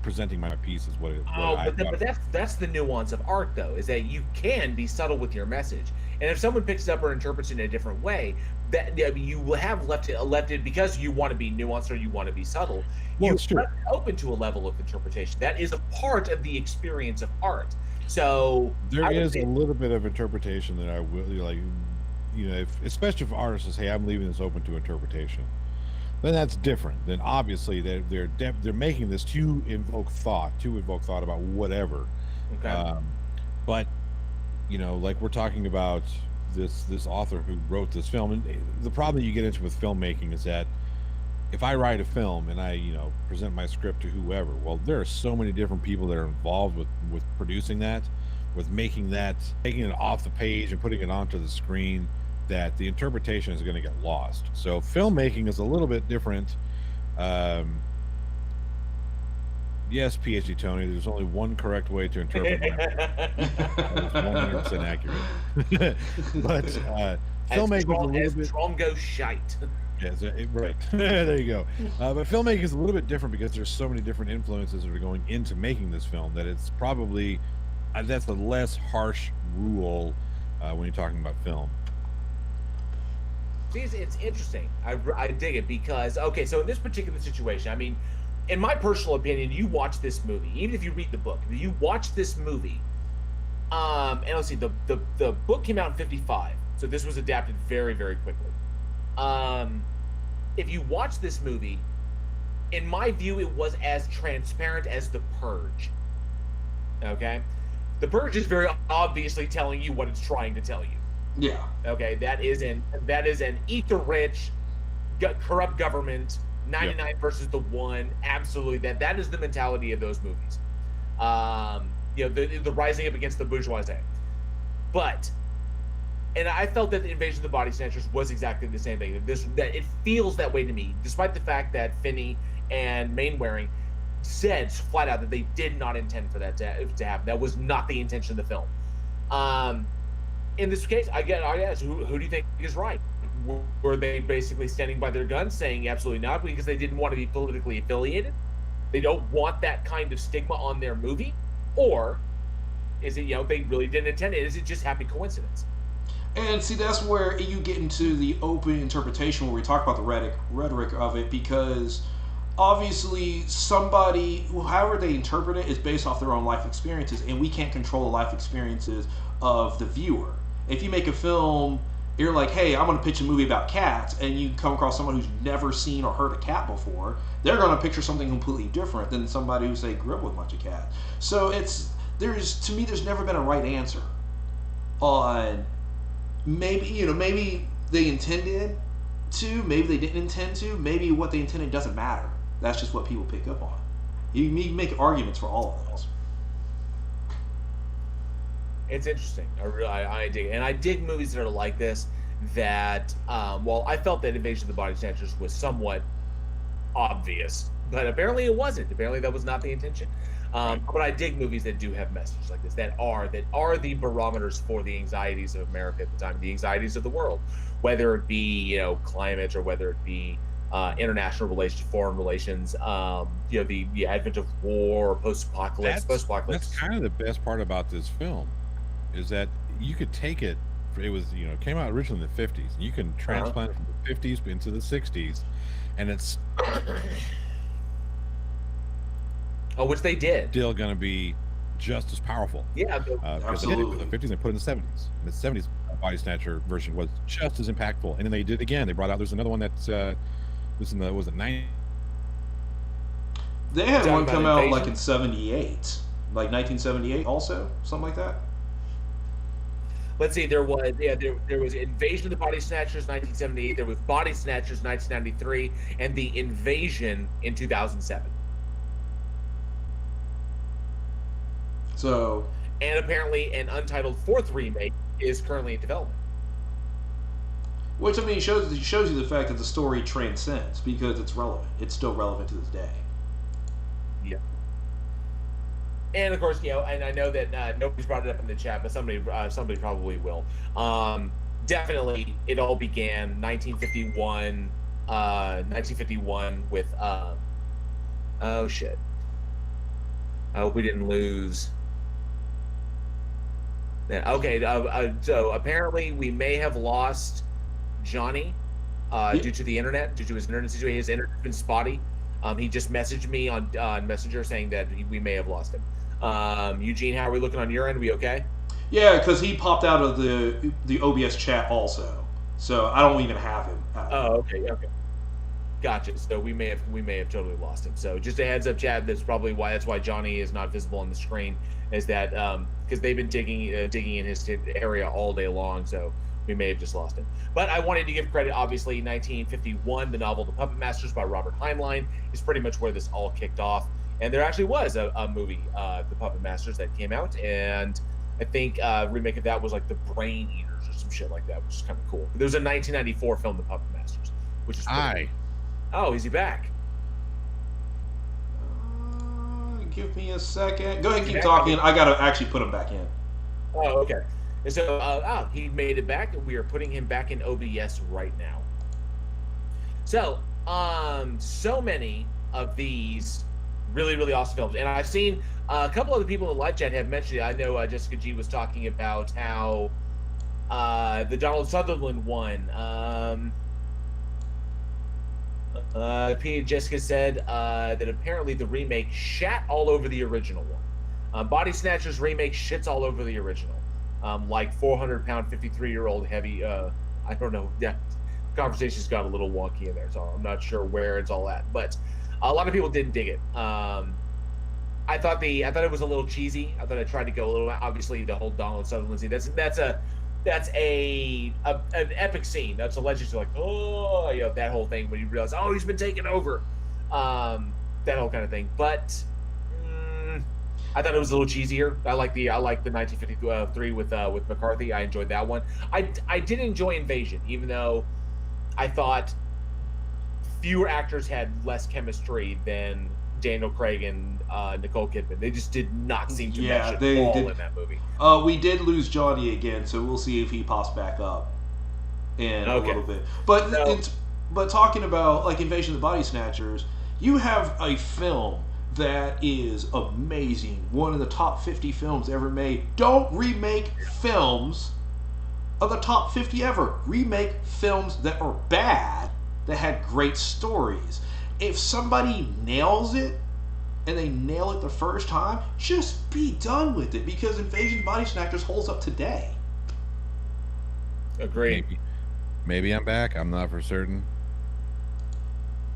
presenting my piece as but that's the nuance of art, though, is that you can be subtle with your message, and if someone picks it up or interprets it in a different way, that you will have left it because you want to be nuanced or you want to be subtle. Well, You're it's true. open to a level of interpretation. That is a part of the experience of art. So there is a little bit of interpretation that I will like. Especially if artists say, "Hey, I'm leaving this open to interpretation," then that's different. Then obviously they're making this to invoke thought about whatever. Okay. But like we're talking about this author who wrote this film, and the problem that you get into with filmmaking is that if I write a film and I present my script to whoever, well, there are so many different people that are involved with producing that, with taking it off the page and putting it onto the screen, that the interpretation is going to get lost. So filmmaking is a little bit different. Yes, PhD Tony, there's only one correct way to interpret that. That is 100% accurate. But filmmaking is a little bit... Strom goes shite. Yes, right. There you go. But filmmaking is a little bit different because there's so many different influences that are going into making this film that it's probably... that's a less harsh rule when you're talking about film. See, it's interesting. I dig it because, okay, so in this particular situation, I mean, in my personal opinion, you watch this movie, even if you read the book, you watch this movie, and let's see, the book came out in 1955, so this was adapted very, very quickly. If you watch this movie, in my view, it was as transparent as The Purge. Okay? The Purge is very obviously telling you what it's trying to tell you. Yeah. Okay, that is an ether-rich, corrupt government, 99 versus the 1. Absolutely, that is the mentality of those movies. The rising up against the bourgeoisie. But, and I felt that the Invasion of the Body Snatchers was exactly the same thing. That it feels that way to me, despite the fact that Finney and Mainwaring said flat out that they did not intend for that to happen. That was not the intention of the film. In this case, I guess, who do you think is right? Were they basically standing by their guns saying absolutely not because they didn't want to be politically affiliated? They don't want that kind of stigma on their movie? or is it they really didn't intend it? Is it just happy coincidence? And see, that's where you get into the open interpretation where we talk about the rhetoric of it, because obviously somebody, however they interpret it, is based off their own life experiences, and we can't control the life experiences of the viewer. If you make a film, you're like, hey, I'm going to pitch a movie about cats, and you come across someone who's never seen or heard a cat before, they're going to picture something completely different than somebody who, say, grew up with a bunch of cats. So to me, there's never been a right answer on maybe they intended to, maybe they didn't intend to, maybe what they intended doesn't matter. That's just what people pick up on. You make arguments for all of those. It's interesting. I dig it. And I dig movies that are like this, that I felt that Invasion of the Body Snatchers was somewhat obvious, but apparently it wasn't. Apparently that was not the intention. But I dig movies that do have messages like this, that are the barometers for the anxieties of America at the time, the anxieties of the world, whether it be climate, or whether it be international relations, foreign relations, the advent of war, post-apocalypse. That's kind of the best part about this film, is that you could take it. It was it came out originally in the 50s. You can transplant it from the 50s into the 60s, and it's which they did. Still going to be just as powerful. Yeah, because they did it for the 50s, they put it in the 70s. And the 70s Body Snatcher version was just as impactful. And then they did it again. They brought out, there's another one that's was in the, was it 90? They had one come out like in 78, like 1978 also, something like that. Let's see, there was Invasion of the Body Snatchers 1978, there was Body Snatchers 1993, and the Invasion in 2007. So, and apparently an untitled fourth remake is currently in development. Which, I mean, shows you the fact that the story transcends, because it's relevant. It's still relevant to this day. Yeah. And of course, and I know that nobody's brought it up in the chat, but somebody probably will. Definitely, it all began 1951 with oh shit. I hope we didn't lose. Yeah, okay, so apparently we may have lost Johnny due to the internet, due to his internet situation. His internet's been spotty. He just messaged me on Messenger saying that we may have lost him. Eugene, how are we looking on your end? Are we okay? Yeah, because he popped out of the OBS chat also, so I don't even have him. Oh, okay. Gotcha. So we may have totally lost him. So just a heads up, Chad. That's why Johnny is not visible on the screen. Is that because they've been digging in his area all day long. So we may have just lost him. But I wanted to give credit. Obviously, 1951, the novel *The Puppet Masters* by Robert Heinlein is pretty much where this all kicked off. And there actually was a movie, *The Puppet Masters*, that came out, and I think remake of that was like *The Brain Eaters* or some shit like that, which is kind of cool. There was a 1994 film, *The Puppet Masters*, which is pretty cool. Oh, is he back? Give me a second. Go ahead and keep talking. I gotta actually put him back in. Oh, okay. And so, he made it back, and we are putting him back in OBS right now. So, so many of these really, really awesome films, and I've seen a couple other people in the live chat have mentioned it. I know Jessica G was talking about how the Donald Sutherland one. Jessica said that apparently the remake shat all over the original one. Body Snatchers remake shits all over the original. Like 400-pound, 53-year-old heavy. I don't know. Yeah, conversation's got a little wonky in there, so I'm not sure where it's all at. But a lot of people didn't dig it. I thought it was a little cheesy. I thought I tried to go a little. Obviously, the whole Donald Sutherland scene. That's an epic scene. That's a legend. Like, oh, that whole thing when you realize, oh, he's been taken over, that whole kind of thing. But I thought it was a little cheesier. I like the 1953 with McCarthy. I enjoyed that one. I did enjoy Invasion, even though I thought fewer actors had less chemistry than Daniel Craig and Nicole Kidman. They just did not seem to mesh at all in that movie. We did lose Johnny again, so we'll see if he pops back up in a little bit. But talking about like Invasion of the Body Snatchers, you have a film that is amazing. One of the top 50 films ever made. Don't remake films of the top 50 ever. Remake films that are bad, that had great stories. If somebody nails it, and they nail it the first time, just be done with it, because Invasion Body Snatchers holds up today. Agreed. Maybe I'm back. I'm not for certain.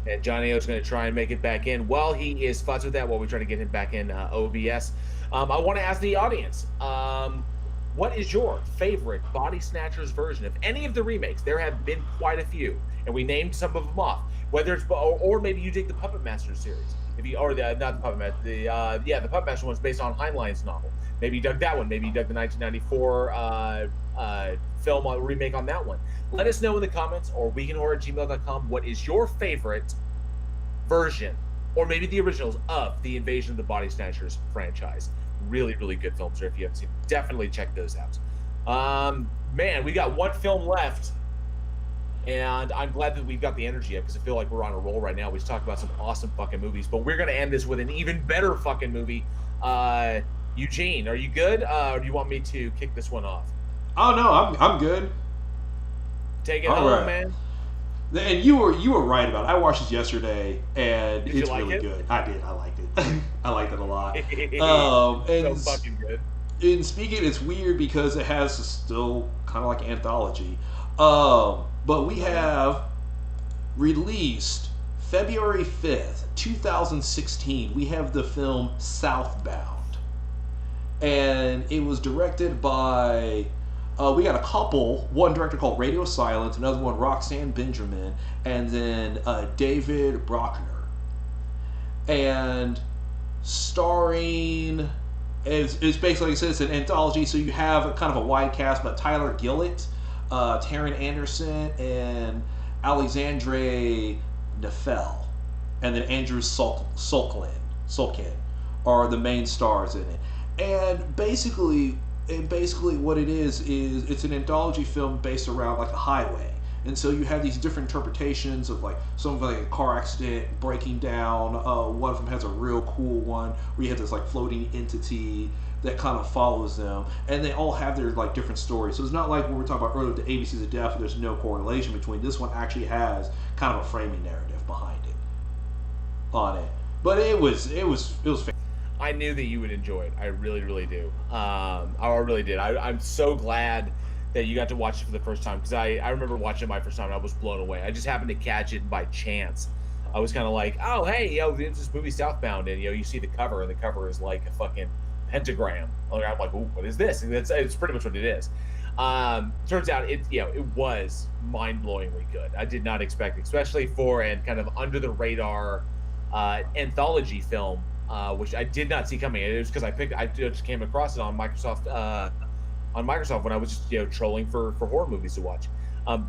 And Johnny O's going to try and make it back in. While he is futzing with that, while we try to get him back in OBS, I want to ask the audience, what is your favorite Body Snatchers version of any of the remakes? There have been quite a few, and we named some of them off. Whether it's or maybe you dig the Puppet Master series. If you or the not the Puppet Master, the Puppet Master one's based on Heinlein's novel. Maybe you dug that one. Maybe you dug the 1994 film remake on that one. Let us know in the comments or weekenhorror@gmail.com what is your favorite version, or maybe the originals of the Invasion of the Body Snatchers franchise. Really, really good films. Or if you haven't seen them, definitely check those out. Man, we got one film left. And I'm glad that we've got the energy up, because I feel like we're on a roll right now. We just talked about some awesome fucking movies, but we're going to end this with an even better fucking movie. Eugene, are you good? Or do you want me to kick this one off? Oh no, I'm good. Take it home, man. And you were right about it. I watched this yesterday, and Did it's you like really it? good. I did. I liked it. I liked it a lot. So fucking good. And speaking, it's weird because it has still kind of like anthology. But we have released February 5th, 2016. We have the film Southbound. And it was directed by, we got a couple. One director called Radio Silence, another one Roxanne Benjamin, and then David Brockner. And starring, it's basically, like I said, it's an anthology, so you have a kind of a wide cast, but Tyler Gillett, Taryn Anderson, and Alexandre Nefel, and then Andrew Sulkin are the main stars in it. And basically what it is it's an anthology film based around like a highway. And so you have these different interpretations of like some of like a car accident breaking down. One of them has a real cool one where you have this like floating entity that kind of follows them, and they all have their like different stories. So it's not like when we were talking about earlier with the ABCs of Death, there's no correlation between. This one actually has kind of a framing narrative behind it, on it. But it was fantastic. I knew that you would enjoy it. I really, really do. I really did. I'm so glad that you got to watch it for the first time, because I remember watching it my first time and I was blown away. I just happened to catch it by chance. I was kind of like, oh, hey, it's this movie Southbound, and you see the cover, and the cover is like a fucking pentagram. I'm like, ooh, what is this? And it's pretty much what it is. Turns out it was mind-blowingly good. I did not expect, especially for a kind of under the radar anthology film, which I did not see coming. It was because I just came across it on Microsoft when I was just trolling for horror movies to watch.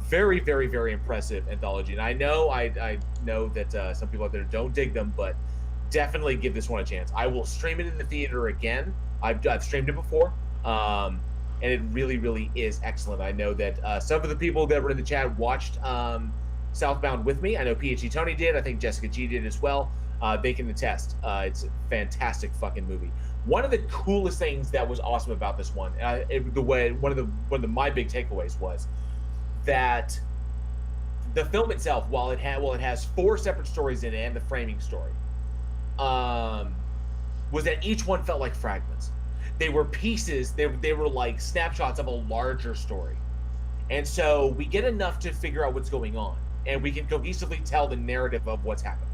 Very, very, very impressive anthology. And I know that some people out there don't dig them, but definitely give this one a chance. I will stream it in the theater again. I've streamed it before, and it really, really is excellent. I know that some of the people that were in the chat watched Southbound with me. I know PhD Tony did. I think Jessica G did as well. They can attest. It's a fantastic fucking movie. One of the coolest things that was awesome about this one, one of my big takeaways was that the film itself, while it has 4 separate stories in it and the framing story, was that each one felt like fragments. They were pieces. They were like snapshots of a larger story, and so we get enough to figure out what's going on, and we can cohesively tell the narrative of what's happening.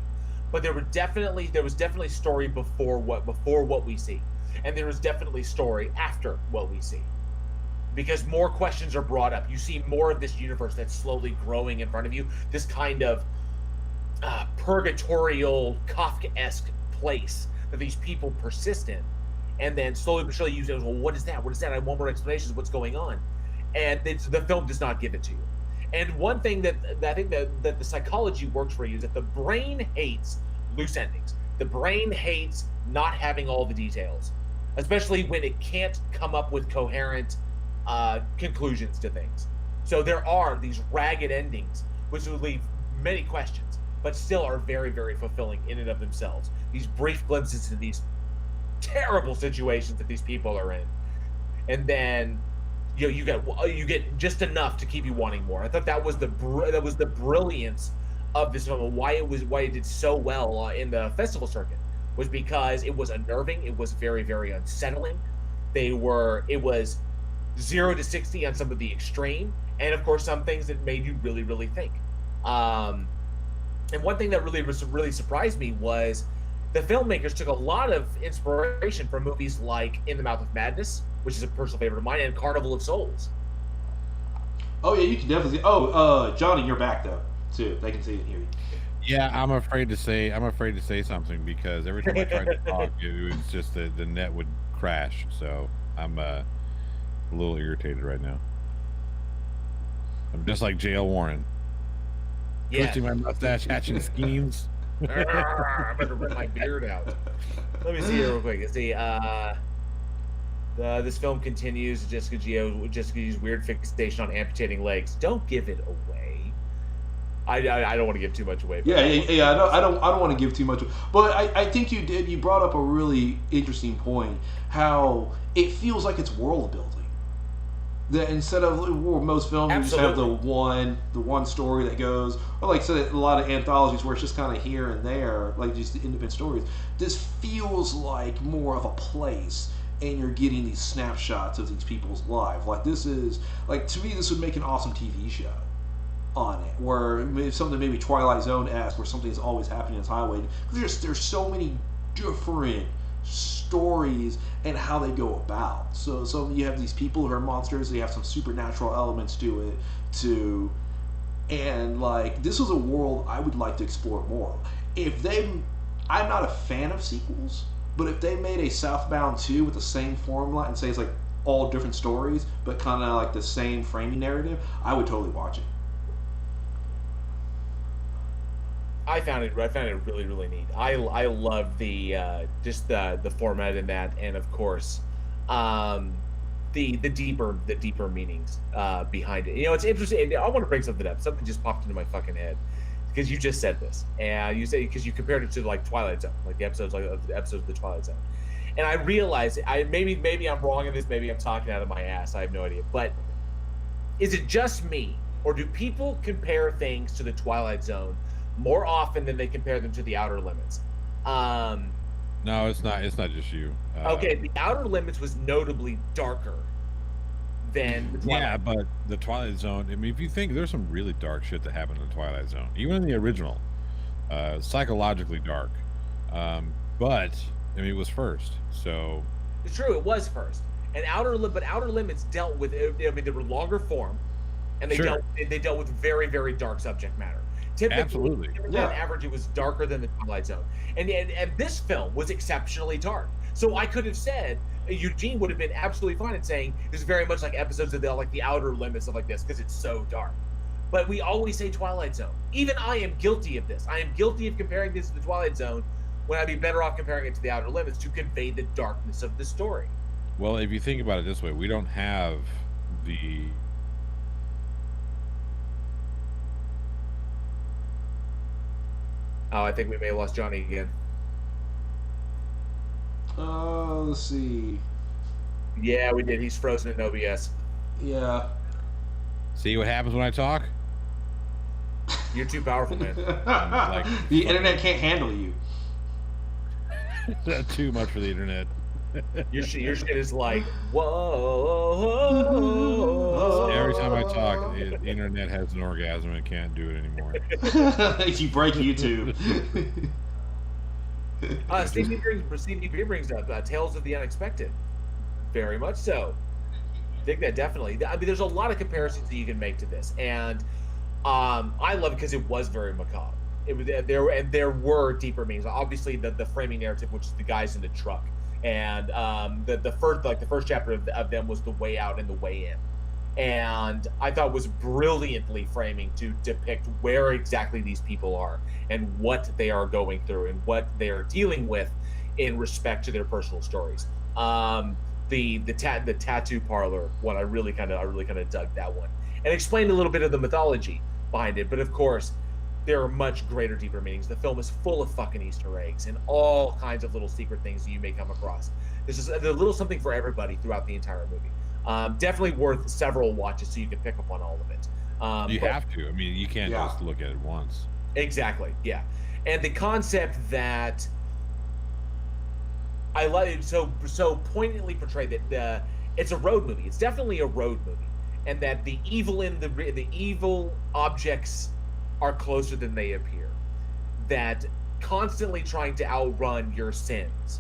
But there was definitely story before what we see, and there was definitely story after what we see, because more questions are brought up. You see more of this universe that's slowly growing in front of you. This kind of purgatorial, Kafkaesque place that these people persist in, and then slowly but surely you say, well, what is that? What is that? I want more explanations of what's going on, and the film does not give it to you. And one thing that I think that the psychology works for you is that the brain hates loose endings. The brain hates not having all the details, especially when it can't come up with coherent conclusions to things. So there are these ragged endings, which will leave many questions. but still are very, very fulfilling in and of themselves. These brief glimpses into these terrible situations that these people are in, and then you get just enough to keep you wanting more. I thought that was the brilliance of this film, and why it did so well in the festival circuit was because it was unnerving. It was very, very unsettling. It was 0 to 60 on some of the extreme, and of course some things that made you really, really think. And one thing that really surprised me was the filmmakers took a lot of inspiration from movies like In the Mouth of Madness, which is a personal favorite of mine, and Carnival of Souls. Oh yeah, you can definitely see. Oh, Johnny, you're back though too. They can see and hear you. Yeah, I'm afraid to say something because every time I tried to talk, it was just the net would crash. So I'm a little irritated right now. I'm just like J.L. Warren, twisting my mustache, hatching schemes. I better rip my beard out. Let me see here real quick. See, this film continues. Jessica's weird fixation on amputating legs. Don't give it away. I don't want to give too much away. Yeah. I don't want to give too much. But I think you did. You brought up a really interesting point. How it feels like it's world building. That instead of most films, you just have the one story that goes, or like I said, a lot of anthologies where it's just kind of here and there, like just the independent stories. This feels like more of a place, and you're getting these snapshots of these people's lives. Like this is like, to me, this would make an awesome TV show on it, where maybe something maybe Twilight Zone-esque, where something's always happening in this highway. Because there's so many different stories and how they go about. So you have these people who are monsters. They have some supernatural elements to it too, and like this was a world I would like to explore more. I'm not a fan of sequels, but if they made a Southbound 2 with the same formula and say it's like all different stories, but kind of like the same framing narrative, I would totally watch it. I found it really, really neat. I love the just the format in that, and of course, the deeper meanings behind it. You know, it's interesting. I want to bring something up. Something just popped into my fucking head because you just said this, and you say because you compared it to like Twilight Zone, like the episodes of the Twilight Zone, and I realized maybe I'm wrong in this. Maybe I'm talking out of my ass. I have no idea. But is it just me, or do people compare things to the Twilight Zone more often than they compare them to the Outer Limits? No, it's not just you. Okay, the Outer Limits was notably darker than the Twilight. Yeah, but the Twilight Zone, I mean, if you think, there's some really dark shit that happened in the Twilight Zone, even in the original, psychologically dark. But I mean, it was first, so it's true, it was first. And Outer Limits dealt with, I mean, they were longer form, and they dealt with very, very dark subject matter. Absolutely. On average, it was darker than the Twilight Zone, and this film was exceptionally dark. So I could have said, Eugene would have been absolutely fine in saying this is very much like episodes of the Outer Limits, stuff like this, because it's so dark. But we always say Twilight Zone. Even I am guilty of this. I am guilty of comparing this to the Twilight Zone when I'd be better off comparing it to the Outer Limits to convey the darkness of the story. Well, if you think about it this way, we don't have the Oh, I think we may have lost Johnny again. Let's see. Yeah, we did. He's frozen in OBS. Yeah. See what happens when I talk? You're too powerful, man. The internet can't handle you. Too much for the internet. Your shit is like, whoa. Every time I talk, the internet has an orgasm and can't do it anymore. You break YouTube. Stevie B brings up Tales of the Unexpected. Very much so. I think that definitely. I mean, there's a lot of comparisons that you can make to this, and I love it because it was very macabre. It was there were deeper meanings. Obviously, the framing narrative, which is the guys in the truck, and the first chapter of them was the way out and the way in, and I thought was brilliantly framing to depict where exactly these people are and what they are going through and what they are dealing with in respect to their personal stories. The tattoo parlor one, I really kind of dug that one, and explained a little bit of the mythology behind it. But of course, there are much greater, deeper meanings. The film is full of fucking Easter eggs and all kinds of little secret things that you may come across. There's a little something for everybody throughout the entire movie. Definitely worth several watches so you can pick up on all of it. You have to. I mean, you can't just look at it once. Exactly. Yeah. And the concept that I like so poignantly portrayed that it's a road movie. It's definitely a road movie, and that the evil objects are closer than they appear. That constantly trying to outrun your sins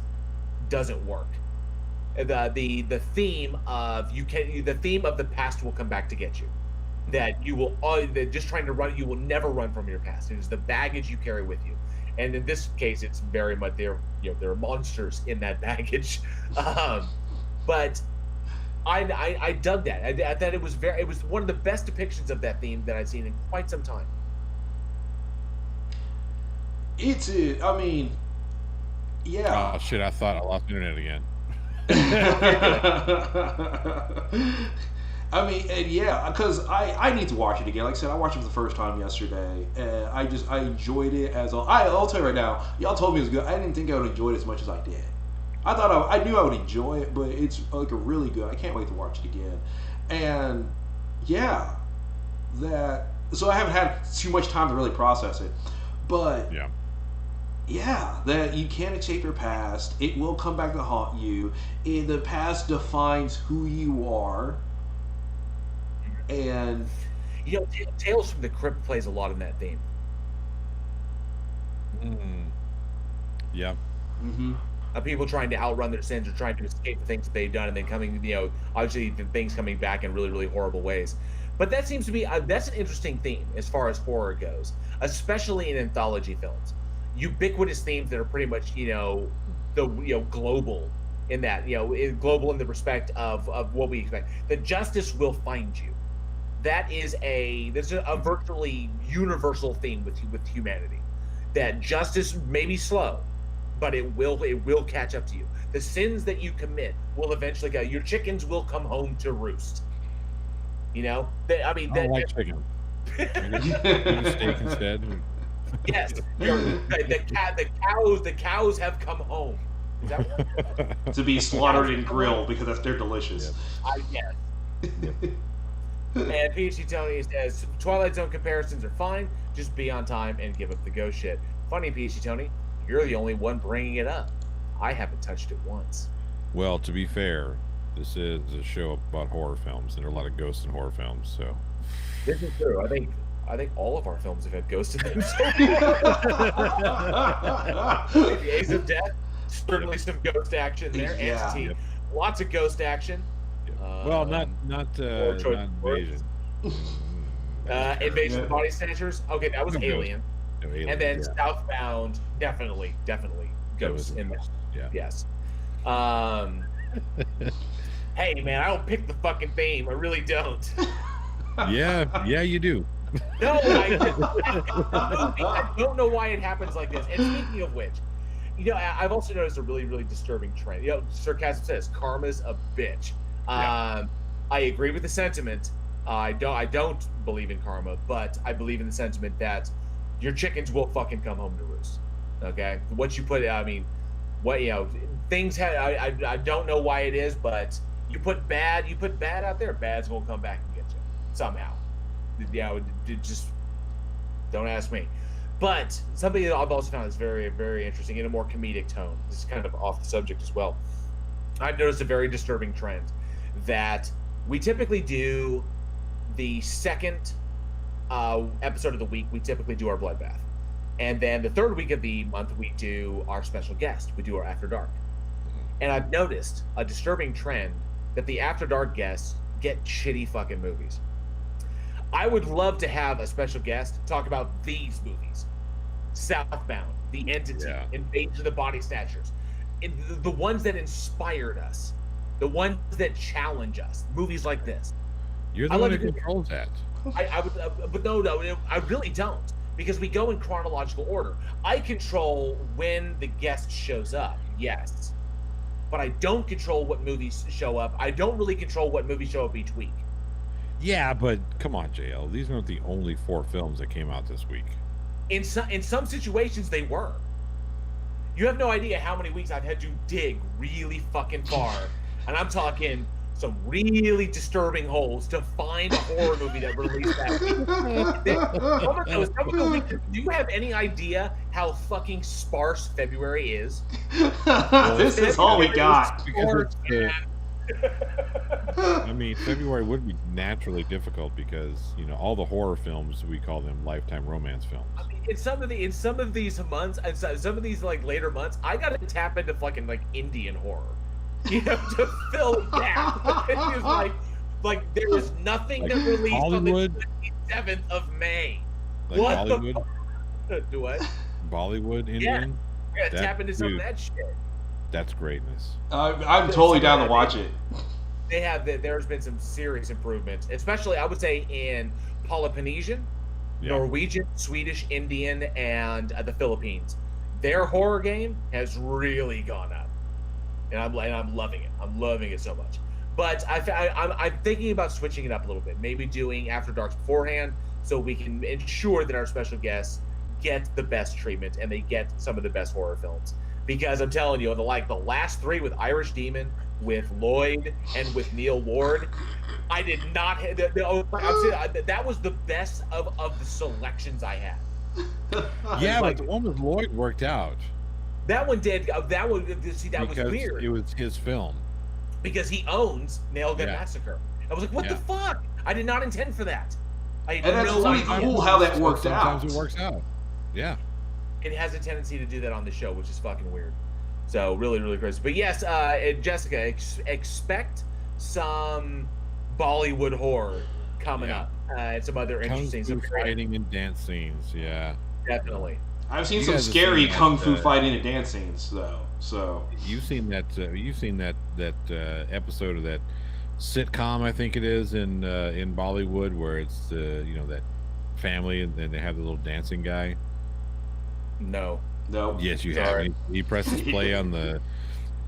doesn't work. The theme of the theme of the past will come back to get you. That you will that just trying to run, you will never run from your past. It is the baggage you carry with you. And in this case, it's very much there are monsters in that baggage. But I dug that. I thought it was one of the best depictions of that theme that I've seen in quite some time. I mean, yeah. Oh shit! I thought I lost internet again. I mean, and yeah, because I need to watch it again. Like I said, I watched it for the first time yesterday, and I enjoyed it I'll tell you right now, y'all told me it was good. I didn't think I would enjoy it as much as I did. I thought I knew I would enjoy it, but it's like a really good. I can't wait to watch it again. And yeah, so I haven't had too much time to really process it, but yeah, that you can't escape your past. It will come back to haunt you. And the past defines who you are. And Tales from the Crypt plays a lot in that theme. Yeah. Mm-hmm. Of people trying to outrun their sins or trying to escape the things that they've done, and then coming, obviously the things coming back in really, really horrible ways. But that seems to be that's an interesting theme as far as horror goes, especially in anthology films. Ubiquitous themes that are pretty much global in that global in the respect of what we expect. The justice will find you. There's a virtually universal theme with humanity. That justice may be slow, but it will catch up to you. The sins that you commit will eventually go. Your chickens will come home to roost. I don't like chicken. Steak instead. Yes, the cows have come home. Is that what? To be slaughtered and grilled because they're delicious. Yes. And PhD Tony says Twilight Zone comparisons are fine. Just be on time and give up the ghost shit. Funny, PhD Tony, you're the only one bringing it up. I haven't touched it once. Well, to be fair, this is a show about horror films, and there are a lot of ghosts in horror films. So this is true. I think all of our films have had ghosts in them. The Ace of Death, certainly some ghost action there. Yeah. Entity, lots of ghost action. Well, not Invasion. Invasion of Body Snatchers. Okay, that was Alien. No, Alien. And then Southbound, definitely ghosts in that. Yeah. Yes. Hey man, I don't pick the fucking theme. I really don't. Yeah, you do. No, I don't know why it happens like this. And speaking of which, I've also noticed a really, really disturbing trend. Sarcasm says karma's a bitch. I agree with the sentiment. I don't believe in karma, but I believe in the sentiment that your chickens will fucking come home to roost. Okay, what you put, things have. I don't know why it is, but you put bad out there. Bad's gonna come back and get you somehow. Just don't ask me. But something that I've also found is very, very interesting in a more comedic tone. This is kind of off the subject as well. I've noticed a very disturbing trend that we typically do the second episode of the week. We typically do our bloodbath, and then the third week of the month we do our special guest. We do our After Dark, and I've noticed a disturbing trend that the After Dark guests get shitty fucking movies. I would love to have a special guest talk about these movies: Southbound, The Entity, Invasion of the Body Snatchers, the ones that inspired us, the ones that challenge us. Movies like this. You're the one who controls that. I would, but no, I really don't, because we go in chronological order. I control when the guest shows up, yes, but I don't control what movies show up. I don't really control what movies show up each week. Yeah, but come on, JL. These aren't the only 4 films that came out this week. In some situations, they were. You have no idea how many weeks I've had to dig really fucking far, and I'm talking some really disturbing holes to find a horror movie that released that week. Some of the weeks, do you have any idea how fucking sparse February is? This is all we got. I mean, February would be naturally difficult because all the horror films, we call them lifetime romance films. I mean, in some of these months, and some of these like later months, I got to tap into fucking like Indian horror, to fill the gap. It's like there was nothing that released Hollywood? on the 27th of May. Like What Bollywood? Do what? Bollywood Indian? I gotta tap into some of that shit. That's greatness. I'm totally down to watch it. There's been some serious improvements, especially I would say in Polynesian, Norwegian, Swedish, Indian, and the Philippines. Their horror game has really gone up, and I'm loving it. I'm loving it so much. But I'm thinking about switching it up a little bit. Maybe doing After Darks beforehand, so we can ensure that our special guests get the best treatment and they get some of the best horror films. Because I'm telling you, the last three with Irish Demon, with Lloyd, and with Neil Ward, I did not. That was the best of the selections I had. Yeah, but the one with Lloyd worked out. That one did. That was weird. It was his film. Because he owns Nail Gun Massacre. I was like, what the fuck? I did not intend for that. And that's really cool how that worked out. Sometimes it works out. Yeah. It has a tendency to do that on the show, which is fucking weird. So really, really crazy. But yes, Jessica, expect some Bollywood horror coming up, and some other interesting Kung Fu fighting and dance scenes. Yeah, definitely. I've seen some scary kung fu fighting and dance scenes, though. So you've seen that. Episode of that sitcom, I think it is in Bollywood, where it's that family and they have the little dancing guy. No. Yes, you have. He presses play on the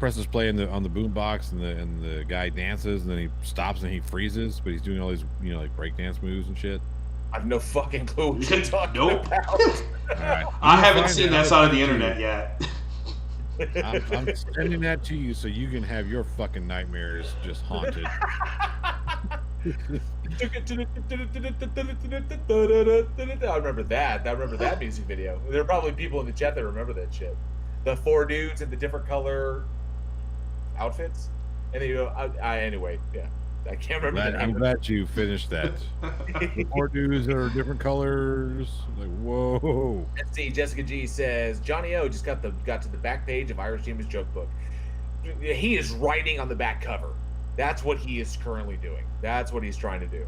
on the boombox, and the guy dances, and then he stops and he freezes, but he's doing all these like breakdance moves and shit. I have no fucking clue what you're talking about. Right. I haven't seen that side of the internet yet. I'm sending that to you so you can have your fucking nightmares just haunted. I remember that. I remember that music video. There are probably people in the chat that remember that shit. The four dudes in the different color outfits, and then anyway, yeah. I can't remember. I'm glad you finished that. The four dudes that are different colors. Like, whoa. Let's see. Jessica G says Johnny O just got to the back page of Irish Demon's joke book. He is writing on the back cover. That's what he is currently doing. That's what he's trying to do.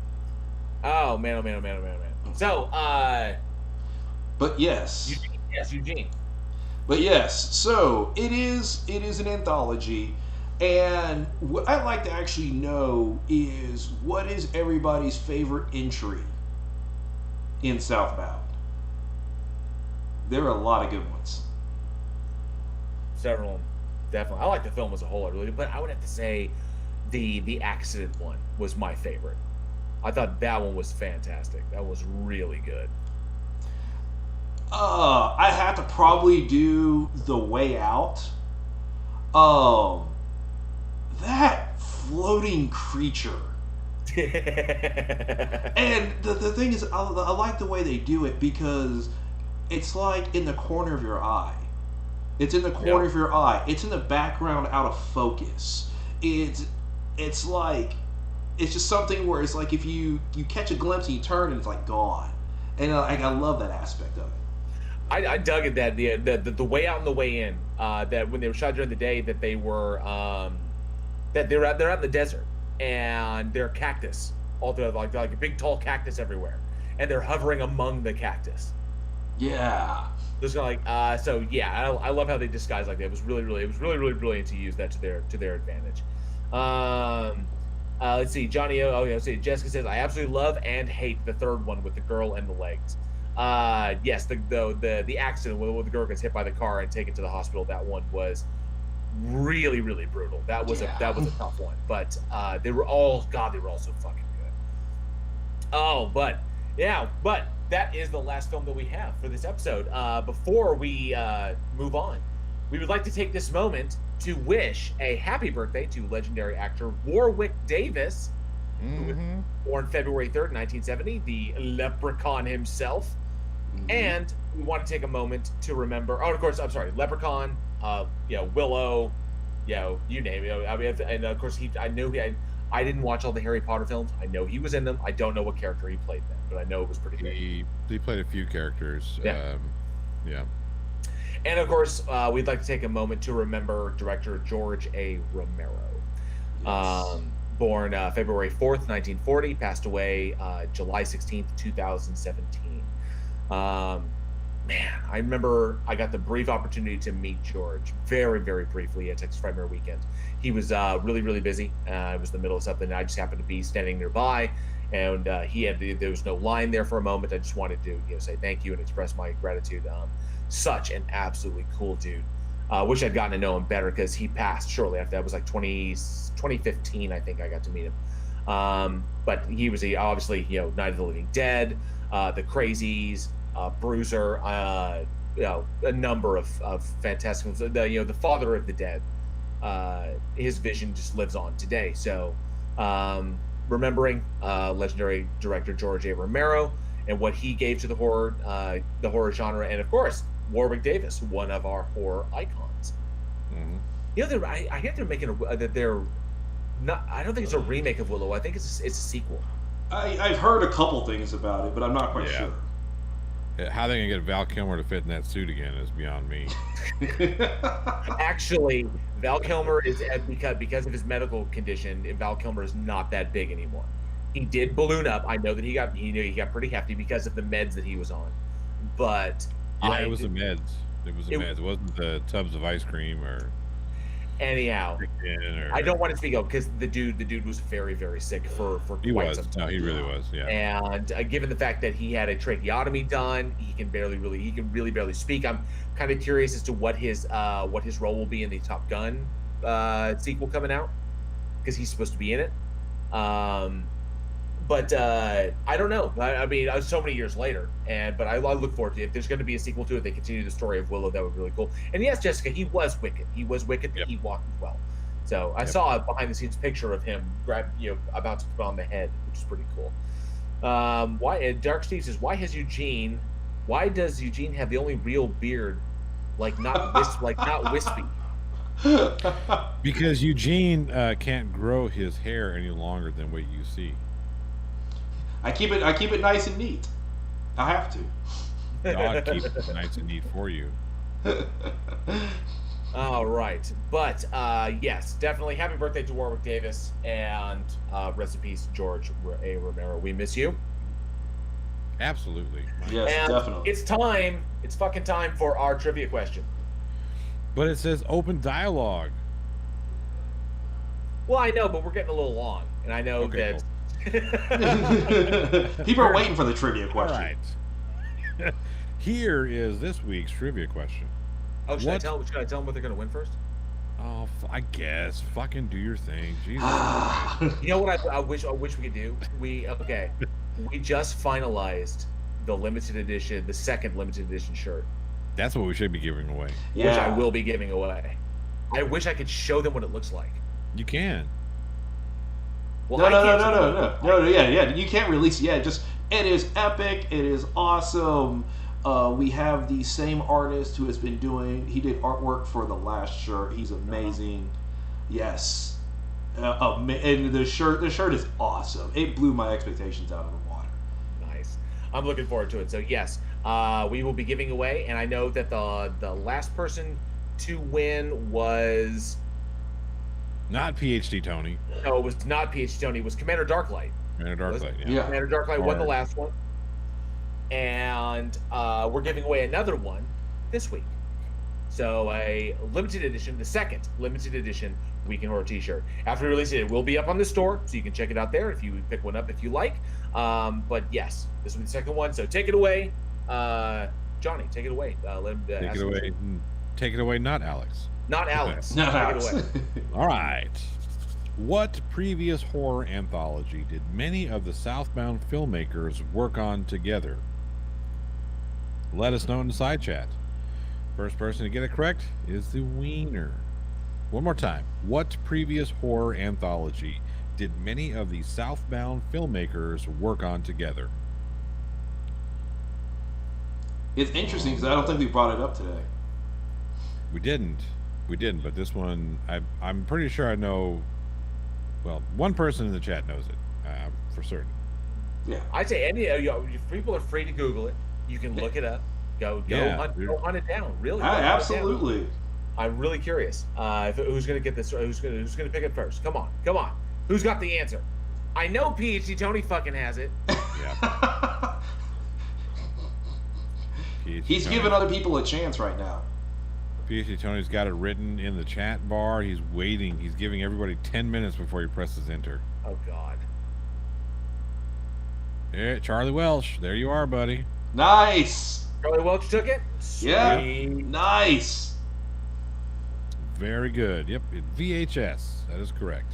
Oh man! Oh man! Oh man! Oh man! Oh man! So, but yes, Eugene. But yes, so it is an anthology, and what I'd like to actually know is what is everybody's favorite entry in Southbound. There are a lot of good ones. Several of them, definitely. I like the film as a whole, I really do, but I would have to say the accident one was my favorite. I thought that one was fantastic. That was really good. I have to probably do The Way Out. That floating creature. And the thing is, I like the way they do it because it's like in the corner of your eye. It's in the corner of your eye. It's in the background, out of focus. It's like, it's just something where it's like if you catch a glimpse and you turn and it's like gone. And I love that aspect of it. I dug it that the way out and the way in, that when they were shot during the day, that they were that they're out in the desert and they're cactus all throughout, like a big tall cactus everywhere, and they're hovering among the cactus. Yeah. There's so yeah, I love how they disguise like that. It was really brilliant to use that to their advantage. Let's see, Johnny O. Oh yeah, let's see. Jessica says I absolutely love and hate the third one with the girl and the legs. Yes, the accident when the girl gets hit by the car and taken to the hospital. That one was really brutal. That was a tough one. But they were all so fucking good. Oh, but Yeah, but that is the last film that we have for this episode. Before we move on, we would like to take this moment to wish a happy birthday to legendary actor Warwick Davis, who was Mm-hmm. born February 3rd, 1970, the Leprechaun himself. And we want to take a moment to remember. Oh, of course, I'm sorry, Leprechaun. Willow. You name it. I mean, and of course, I knew I didn't watch all the Harry Potter films. I know he was in them. I don't know what character he played then, but I know it was pretty big. He played a few characters. Yeah. Yeah. And of course, we'd like to take a moment to remember director George A. Romero. Yes. Born February 4th, 1940, passed away July 16th, 2017. Man, I remember I got the brief opportunity to meet George very, very briefly at Texas Frightmare Weekend. He was really, really busy. It was the middle of something. And I just happened to be standing nearby, and there was no line there for a moment. I just wanted to say thank you and express my gratitude. Such an absolutely cool dude. Wish I'd gotten to know him better because he passed shortly after that. It was like 2015, I think I got to meet him. But he was obviously Night of the Living Dead, The Crazies, Bruiser, a number of fantastic films. The Father of the Dead. His vision just lives on today. So remembering legendary director George A. Romero and what he gave to the horror genre, and of course Warwick Davis, one of our horror icons. Mm-hmm. I hear they're making that they're not. I don't think it's a remake of Willow. I think it's a sequel. I've heard a couple things about it, but I'm not quite sure. How they gonna get Val Kilmer to fit in that suit again is beyond me. Actually, Val Kilmer is because of his medical condition. Val Kilmer is not that big anymore. He did balloon up. I know that he got pretty hefty because of the meds that he was on. But it was the meds. It was the meds. It wasn't the tubs of ice cream or. Anyhow, I don't want to speak up because the dude was very, very sick for quite some time. No, he really was. Yeah. And given the fact that he had a tracheotomy done, he can really barely speak. I'm kind of curious as to what his role will be in the Top Gun sequel coming out, because he's supposed to be in it. But I don't know. I mean, so many years later, but I look forward to it. If there's going to be a sequel to it, they continue the story of Willow. That would be really cool. And yes, Jessica, he was Wicked. But he walked as well. So I saw a behind-the-scenes picture of him about to put on the head, which is pretty cool. Why? Dark Steve says, why does Eugene have the only real beard, not wispy? Because Eugene can't grow his hair any longer than what you see. I keep it nice and neat. I have to. God keep it nice and neat for you. All right, but yes, definitely happy birthday to Warwick Davis, and rest in peace, George A. Romero. We miss you. Absolutely. Yes, and definitely. It's time. It's fucking time for our trivia question. But it says open dialogue. Well, I know, but we're getting a little long, and I know that. Cool. People are waiting for the trivia question. All right. Here is this week's trivia question. Oh, should I tell them what they're going to win first? Oh, I guess. Fucking do your thing. Jesus. You know what I wish we could do? We just finalized the second limited edition shirt. That's what we should be giving away. Yeah. Which I will be giving away. I wish I could show them what it looks like. You can. Well, no, yeah. You can't release it yet. It is epic. It is awesome. We have the same artist who has been he did artwork for the last shirt. He's amazing. Yes. And the shirt is awesome. It blew my expectations out of the water. Nice. I'm looking forward to it. So yes, we will be giving away, and I know that the last person to win was not PhD Tony. No, it was not PhD Tony. It was Commander Darklight. Yeah. Commander Darklight won the last one. And we're giving away another one this week. So a limited edition, the second limited edition Weekend Horror t-shirt. After we release it, it will be up on the store, so you can check it out there if you pick one up if you like. But yes, this will be the second one. So take it away. Johnny, take it away. Take it away. Take it away, not Alex. Not Alex. Not take Alex. it away. All right. What previous horror anthology did many of the Southbound filmmakers work on together? Let us know in the side chat. First person to get it correct is the Wiener. One more time. What previous horror anthology did many of the Southbound filmmakers work on together? It's interesting because I don't think we brought it up today. We didn't, but this one, I'm pretty sure I know. Well, one person in the chat knows it for certain. Yeah, I'd say if people are free to Google it, you can look it up. Go hunt it down. Really, absolutely. I'm really curious. Who's going to get this? Who's going to pick it first? Come on. Who's got the answer? I know PhD Tony fucking has it. Yeah. He's giving other people a chance right now. PhD Tony's got it written in the chat bar. He's waiting. He's giving everybody 10 minutes before he presses enter. Oh, God. Yeah, Charlie Welsh. There you are, buddy. Nice. Charlie Welch took it? Yeah. Sweet. Nice. Very good. Yep. VHS. That is correct.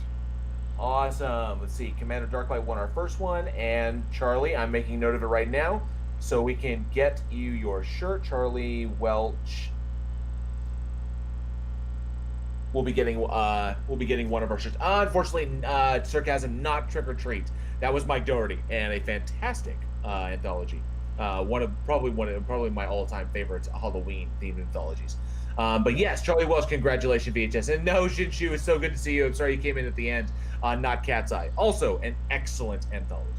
Awesome. Let's see. Commander Darklight won our first one. And Charlie, I'm making note of it right now so we can get you your shirt. Charlie Welch. We'll be getting one of our shirts. Unfortunately, Sarcasm, not Trick or Treat. That was Mike Doherty and a fantastic anthology. Probably my all-time favorites Halloween themed anthologies. But yes, Charlie Welsh, congratulations, VHS. And no, Shinshu, it's so good to see you. I'm sorry you came in at the end. Not Cat's Eye. Also an excellent anthology.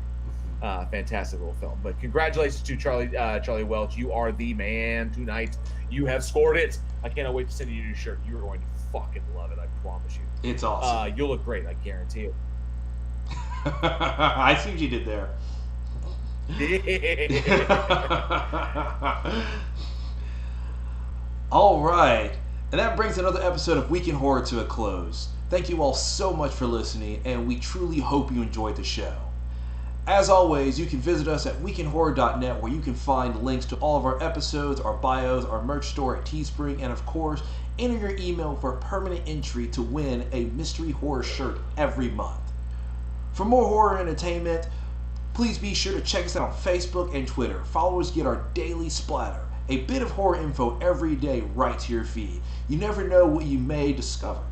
Fantastic little film. But congratulations to Charlie Welch. You are the man tonight. You have scored it. I cannot wait to send you your shirt. You are going to fucking love it. I promise you. It's awesome. You'll look great. I guarantee it. I see what you did there. All right. And that brings another episode of Week in Horror to a close. Thank you all so much for listening, and we truly hope you enjoyed the show. As always, you can visit us at weekinhorror.net, where you can find links to all of our episodes, our bios, our merch store at Teespring, and of course, enter your email for a permanent entry to win a mystery horror shirt every month. For more horror entertainment, please be sure to check us out on Facebook and Twitter. Followers get our daily splatter, a bit of horror info every day right to your feed. You never know what you may discover.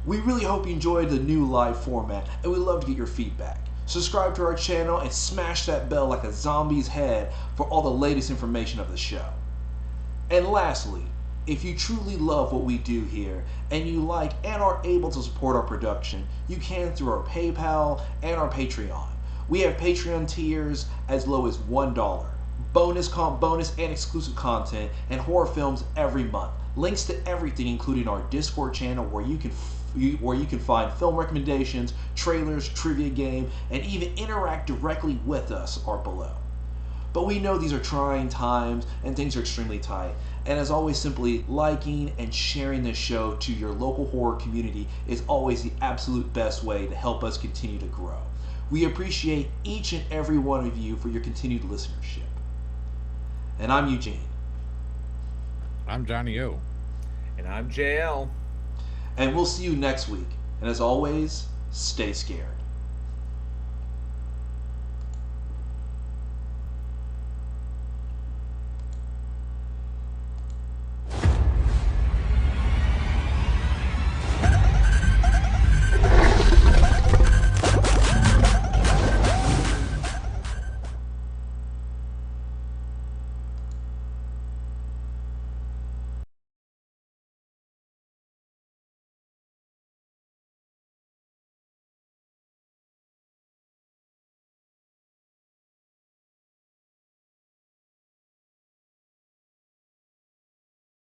We really hope you enjoyed the new live format, and we'd love to get your feedback. Subscribe to our channel and smash that bell like a zombie's head for all the latest information of the show. And lastly, if you truly love what we do here and you like and are able to support our production, you can through our PayPal and our Patreon. We have Patreon tiers as low as $1. Bonus and exclusive content and horror films every month. Links to everything, including our Discord channel where you can find film recommendations, trailers, trivia game, and even interact directly with us are below. But we know these are trying times and things are extremely tight. And as always, simply liking and sharing this show to your local horror community is always the absolute best way to help us continue to grow. We appreciate each and every one of you for your continued listenership. And I'm Eugene. I'm Johnny O. And I'm JL. And we'll see you next week. And as always, stay scared.